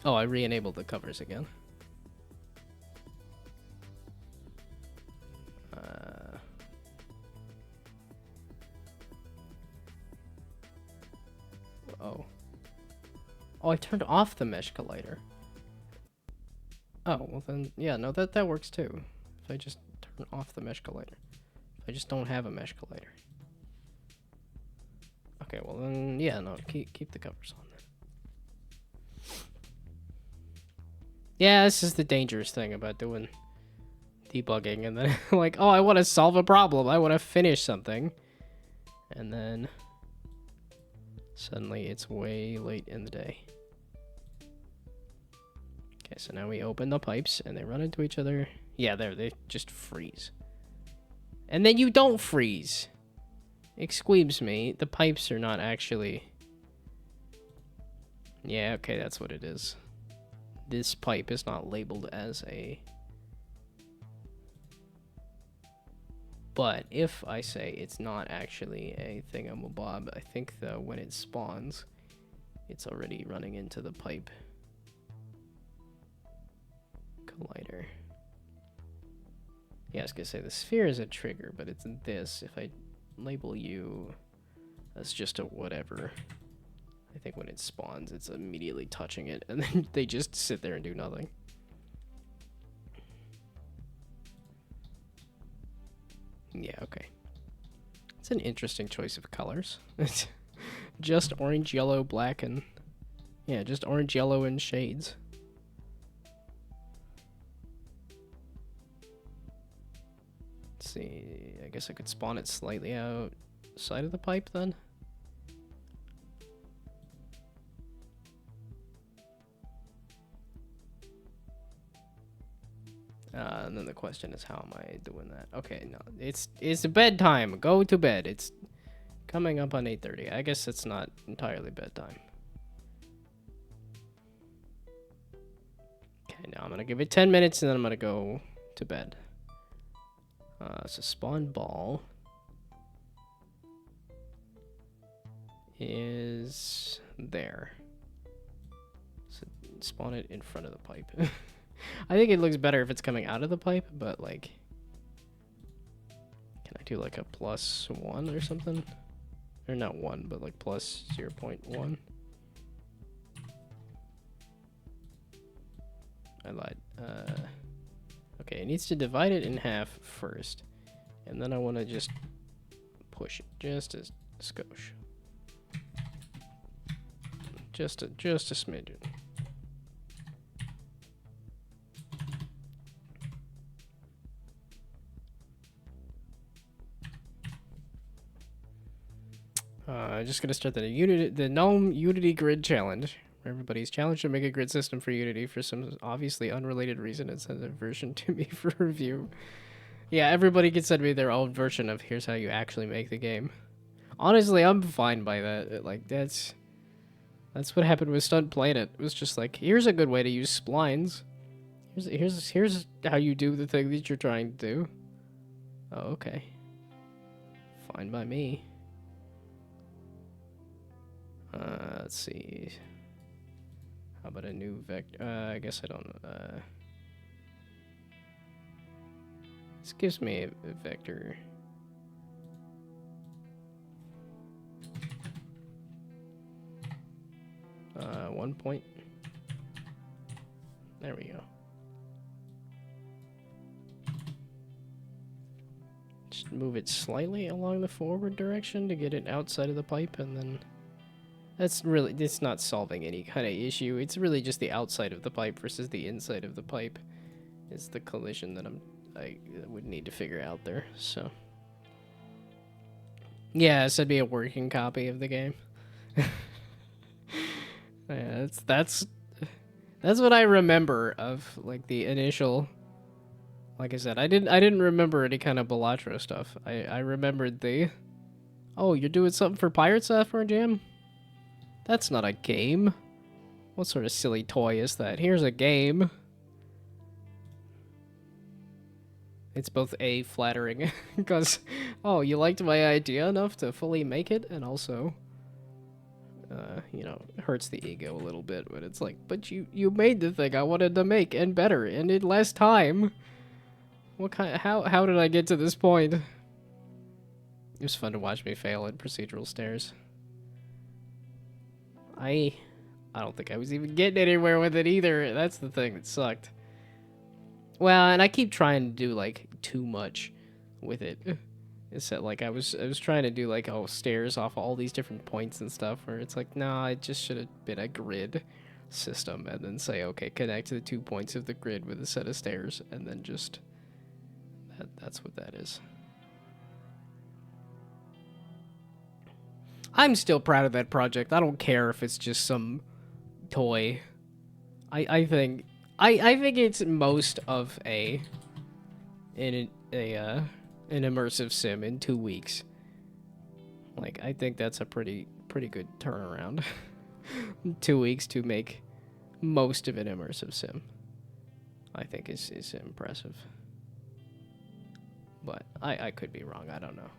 Oh, I re-enabled the covers again. Oh. Oh, I turned off the mesh collider. Oh, well then, yeah, no, that works too. If I just turn off the mesh collider. If I just don't have a mesh collider. Okay, well then, yeah, no, keep the covers on then. Yeah, this is the dangerous thing about doing debugging, and then like, oh, I want to solve a problem. I want to finish something. And then suddenly it's way late in the day. Okay, so now we open the pipes and they run into each other. Yeah, there, they just freeze. And then you don't freeze. Excuse me, the pipes are not actually... Yeah, okay, that's what it is. This pipe is not labeled as a... But if I say it's not actually a thingamabob, I think that when it spawns, it's already running into the pipe collider. Yeah, I was gonna say the sphere is a trigger, but it's this. If I label you as just a whatever, I think when it spawns, it's immediately touching it, and then they just sit there and do nothing. Yeah, okay. It's an interesting choice of colors. It's just orange, yellow, black, and... Yeah, just orange, yellow, and shades. Let's see, I guess I could spawn it slightly outside of the pipe then. And then the question is, how am I doing that? Okay, no, it's bedtime. Go to bed. It's coming up on 8:30. I guess it's not entirely bedtime. Okay, now I'm gonna give it 10 minutes and then I'm gonna go to bed. So spawn ball is there. So spawn it in front of the pipe. I think it looks better if it's coming out of the pipe, but like, can I do like a +1 or something? Or not 1, but like plus 0.1. I lied. Okay, it needs to divide it in half first, and then I want to just push it just a skosh. Just a smidgen. Just gonna start the Gnome Unity Grid Challenge. Everybody's challenged to make a grid system for Unity for some obviously unrelated reason. It sends a version to me for review. Yeah, everybody can send me their own version of here's how you actually make the game. Honestly, I'm fine by that. Like, that's what happened with Stunt Planet. It was just like, here's a good way to use splines. Here's how you do the thing that you're trying to do. Oh, okay. Fine by me. Let's see. How about a new vector? I guess I don't. This gives me a vector. Uh, 1 point. There we go. Just move it slightly along the forward direction to get it outside of the pipe, and then it's not solving any kind of issue. It's really just the outside of the pipe versus the inside of the pipe is the collision that I would need to figure out there. So yeah, this would be a working copy of the game. Yeah, that's what I remember of like the initial Like I said, I didn't remember any kind of Balatro stuff. I remembered the... Oh, you're doing something for Pirate Software Jam? That's not a game. What sort of silly toy is that? Here's a game. It's both A, flattering, because, oh, you liked my idea enough to fully make it, and also, you know, hurts the ego a little bit, but it's like, but you made the thing I wanted to make, and better, and in less time. What kind, how did I get to this point? It was fun to watch me fail at procedural stairs. I don't think I was even getting anywhere with it either. That's the thing that sucked. Well, and I keep trying to do like too much with it. It's that like I was trying to do like stairs off all these different points and stuff where it's like, nah, it just should have been a grid system and then say, okay, connect to the 2 points of the grid with a set of stairs and then just that's what that is. I'm still proud of that project. I don't care if it's just some toy. I think it's most of an immersive sim in 2 weeks. Like I think that's a pretty good turnaround. 2 weeks to make most of an immersive sim. I think is impressive. But I could be wrong. I don't know.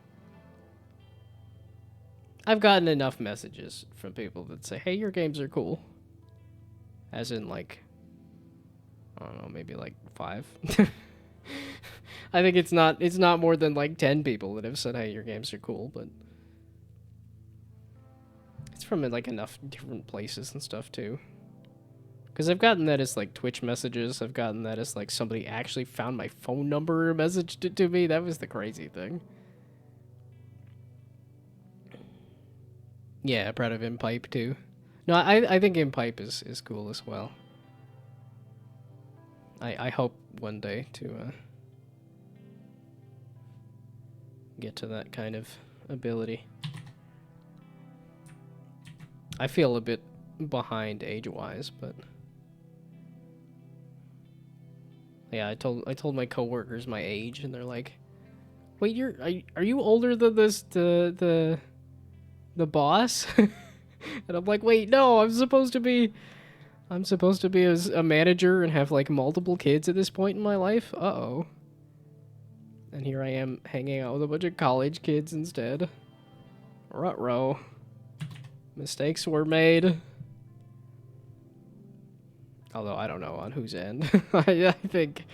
I've gotten enough messages from people that say, "Hey, your games are cool." As in like I don't know, maybe like 5. I think it's not more than like 10 people that have said, "Hey, your games are cool," but it's from like enough different places and stuff too. Because I've gotten that as like Twitch messages. I've gotten that as like somebody actually found my phone number and messaged it to me. That was the crazy thing. Yeah, proud of Impipe too. No, I think Impipe is cool as well. I hope one day to get to that kind of ability. I feel a bit behind age-wise, but yeah, I told my coworkers my age, and they're like, "Wait, are you older than this the boss?" And I'm like, "Wait, no, I'm supposed to be as a manager and have like multiple kids at this point in my life. Uh-oh." And here I am hanging out with a bunch of college kids instead. Ruh-roh. Mistakes were made. Although I don't know on whose end. I think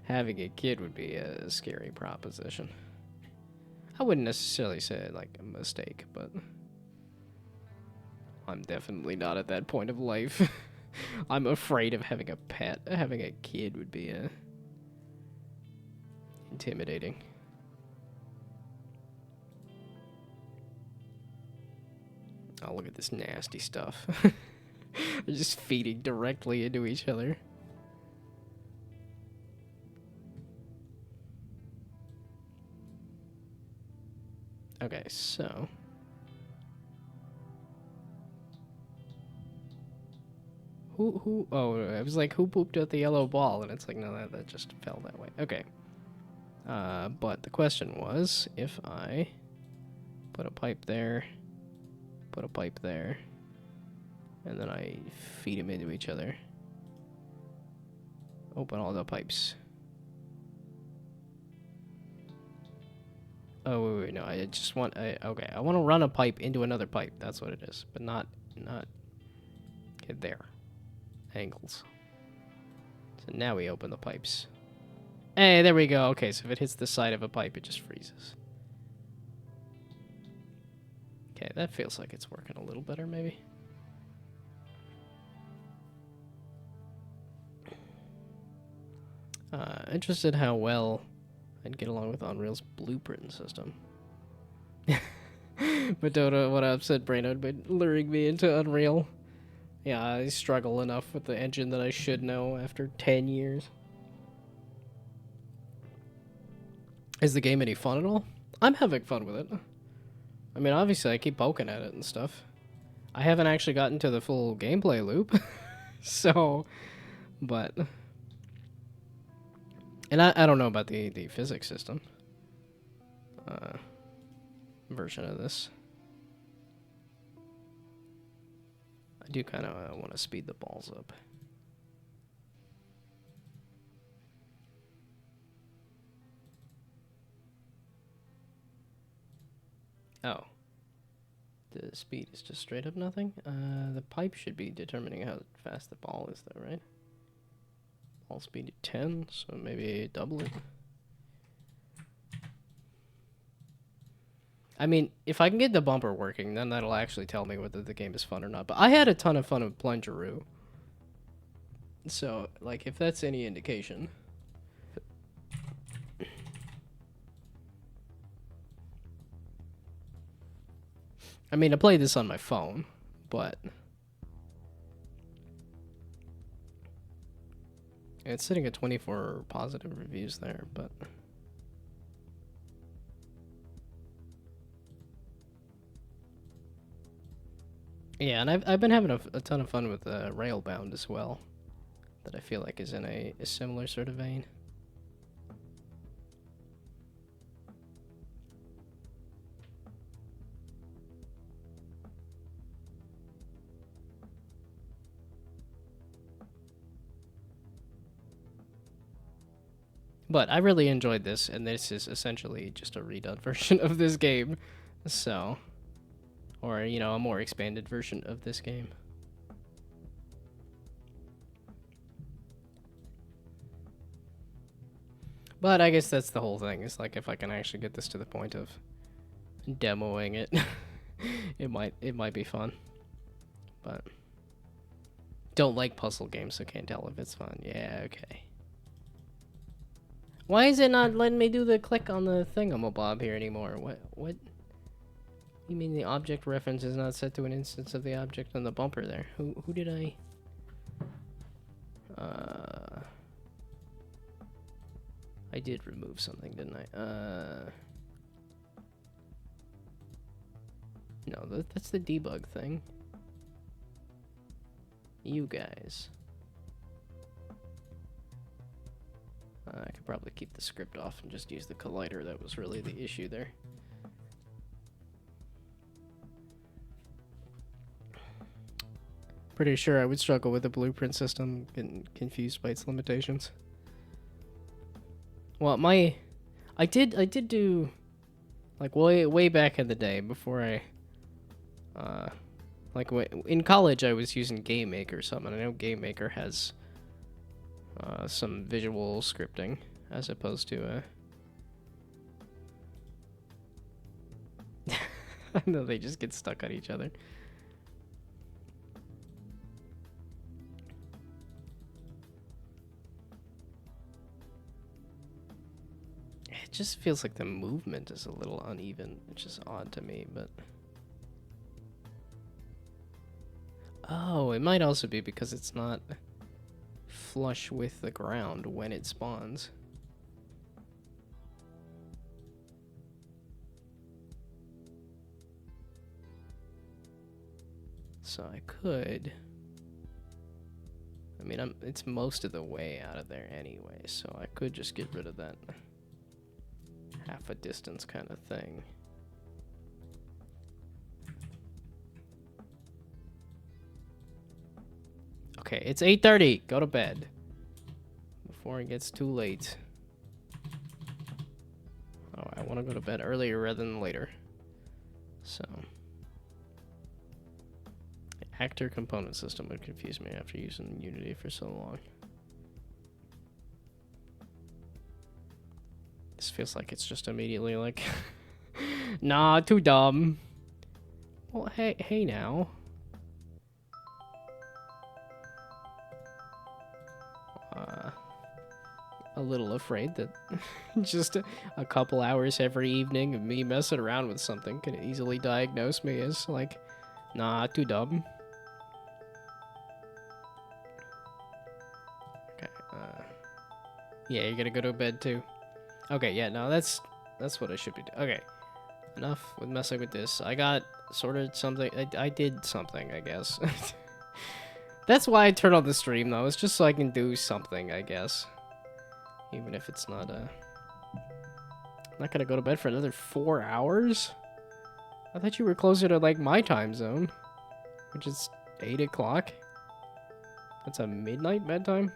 having a kid would be a scary proposition. I wouldn't necessarily say like a mistake, but I'm definitely not at that point of life. I'm afraid of having a pet. Having a kid would be intimidating. Oh, look at this nasty stuff. They're just feeding directly into each other. Okay, so who oh, I was like, who pooped out the yellow ball? And it's like, no, that just fell that way. Okay. But the question was, if I put a pipe there, put a pipe there, and then I feed them into each other. Open all the pipes. Oh, wait, no, I just want, okay, I want to run a pipe into another pipe. That's what it is, but not get there. Angles. So now we open the pipes. Hey, there we go. Okay, so if it hits the side of a pipe, it just freezes. Okay, that feels like it's working a little better, maybe. Interested how well I'd get along with Unreal's blueprint system. But don't want to upset Brainode by luring me into Unreal. Yeah, I struggle enough with the engine that I should know after 10 years. Is the game any fun at all? I'm having fun with it. I mean, obviously I keep poking at it and stuff. I haven't actually gotten to the full gameplay loop. So, but And I don't know about the physics system version of this. I do kind of want to speed the balls up. Oh. The speed is just straight up nothing? The pipe should be determining how fast the ball is though, right? Ball speed 10, so maybe double it. I mean, if I can get the bumper working, then that'll actually tell me whether the game is fun or not. But I had a ton of fun with Plungeroo. So, like, if that's any indication. I mean, I played this on my phone, but... it's sitting at 24 positive reviews there, but... yeah, and I've been having a ton of fun with Railbound as well. That I feel like is in a similar sort of vein. But I really enjoyed this, and this is essentially just a redone version of this game. So, or, you know, a more expanded version of this game. But I guess that's the whole thing. It's like if I can actually get this to the point of demoing it, it might be fun. But don't like puzzle games, so can't tell if it's fun. Yeah, okay. Why is it not letting me do the click on the thingamabob here anymore? What? You mean the object reference is not set to an instance of the object on the bumper there? Who did I? I did remove something, didn't I? No, that's the debug thing. You guys. I could probably keep the script off and just use the collider. That was really the issue there. Pretty sure I would struggle with the blueprint system, getting confused by its limitations. Well, I did do, like, way back in the day before I, like, in college I was using Game Maker or something. I know Game Maker has some visual scripting as opposed to I know they just get stuck on each other. It just feels like the movement is a little uneven, which is odd to me, but... oh, it might also be because it's not flush with the ground when it spawns. So I could... I mean, it's most of the way out of there anyway, so I could just get rid of that half a distance kind of thing. Okay, it's 8:30. Go to bed before it gets too late. Oh, I want to go to bed earlier rather than later. So, the actor component system would confuse me after using Unity for so long. This feels like it's just immediately like, nah, too dumb. Well, hey now. A little afraid that just a couple hours every evening of me messing around with something can easily diagnose me as like, nah, too dumb. Okay, yeah, you're gonna go to bed too. Okay, yeah, no, that's what I should be doing. Okay, enough with messing with this. I got sorted something. I did something, I guess. That's why I turned on the stream, though. It's just so I can do something, I guess. Even if it's not, I'm not gonna go to bed for another 4 hours? I thought you were closer to, like, my time zone, which is 8 o'clock. That's a midnight bedtime?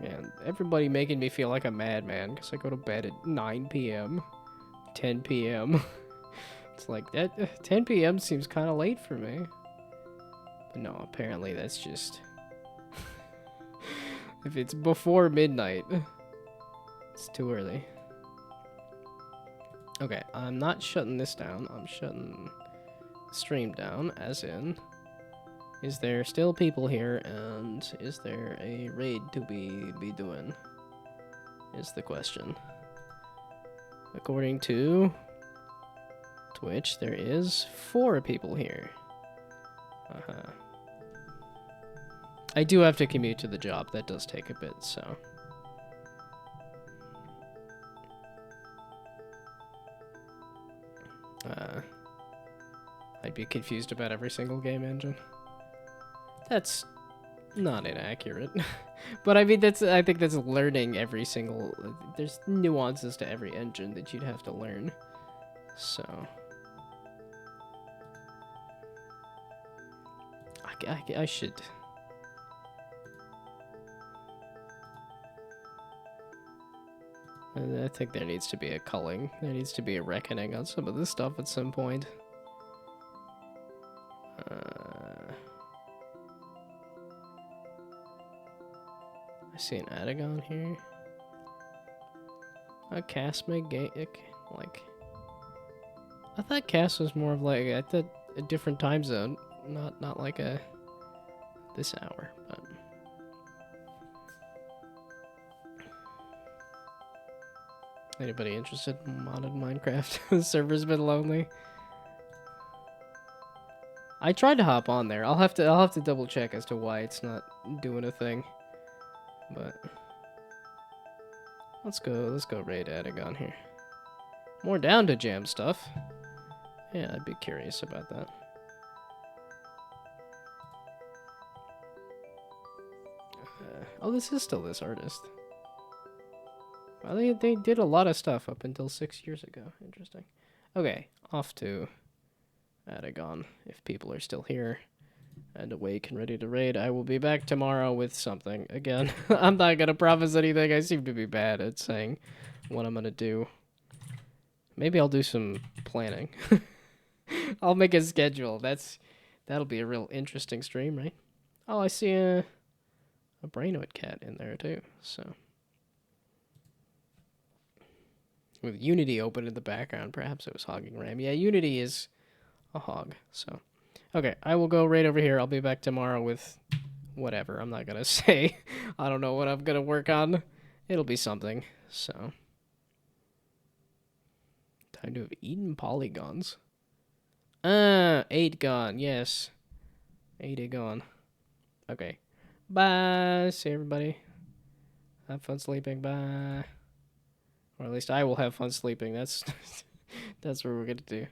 Man, everybody making me feel like a madman because I go to bed at 9 p.m., 10 p.m. It's like, that 10 p.m. seems kind of late for me. But no, apparently that's just... if it's before midnight, it's too early. Okay, I'm not shutting this down. I'm shutting the stream down, as in... Is there still people here, and is there a raid to be doing? Is the question. According to Twitch, there is 4 people here. I do have to commute to the job. That does take a bit, so... I'd be confused about every single game engine. That's not inaccurate. But I mean, I think that's learning every single... There's nuances to every engine that you'd have to learn. So... I should... I think there needs to be a culling. There needs to be a reckoning on some of this stuff at some point. I see an Adagon here. A Cass make game, like... I thought Cass was more of like, I thought a different time zone. Not like a... this hour, but... Anybody interested in modded Minecraft? The server's been lonely. I tried to hop on there. I'll have to double check as to why it's not doing a thing. But let's go raid Adagon here. More down to jam stuff. Yeah, I'd be curious about that. Oh, this is still this artist. Well, they did a lot of stuff up until 6 years ago. Interesting. Okay, off to Adagon. If people are still here and awake and ready to raid, I will be back tomorrow with something. Again, I'm not gonna promise anything. I seem to be bad at saying what I'm gonna do. Maybe I'll do some planning. I'll make a schedule. That'll be a real interesting stream, right? Oh, I see a Brainoid cat in there too. So. With Unity open in the background, perhaps it was hogging RAM. Yeah, Unity is a hog, so. Okay, I will go right over here. I'll be back tomorrow with whatever. I'm not gonna say. I don't know what I'm gonna work on. It'll be something, so. Time to have eaten polygons. 8 gone, yes. 8 gone. Okay. Bye. See everybody. Have fun sleeping. Bye. Or at least I will have fun sleeping. That's what we're gonna do.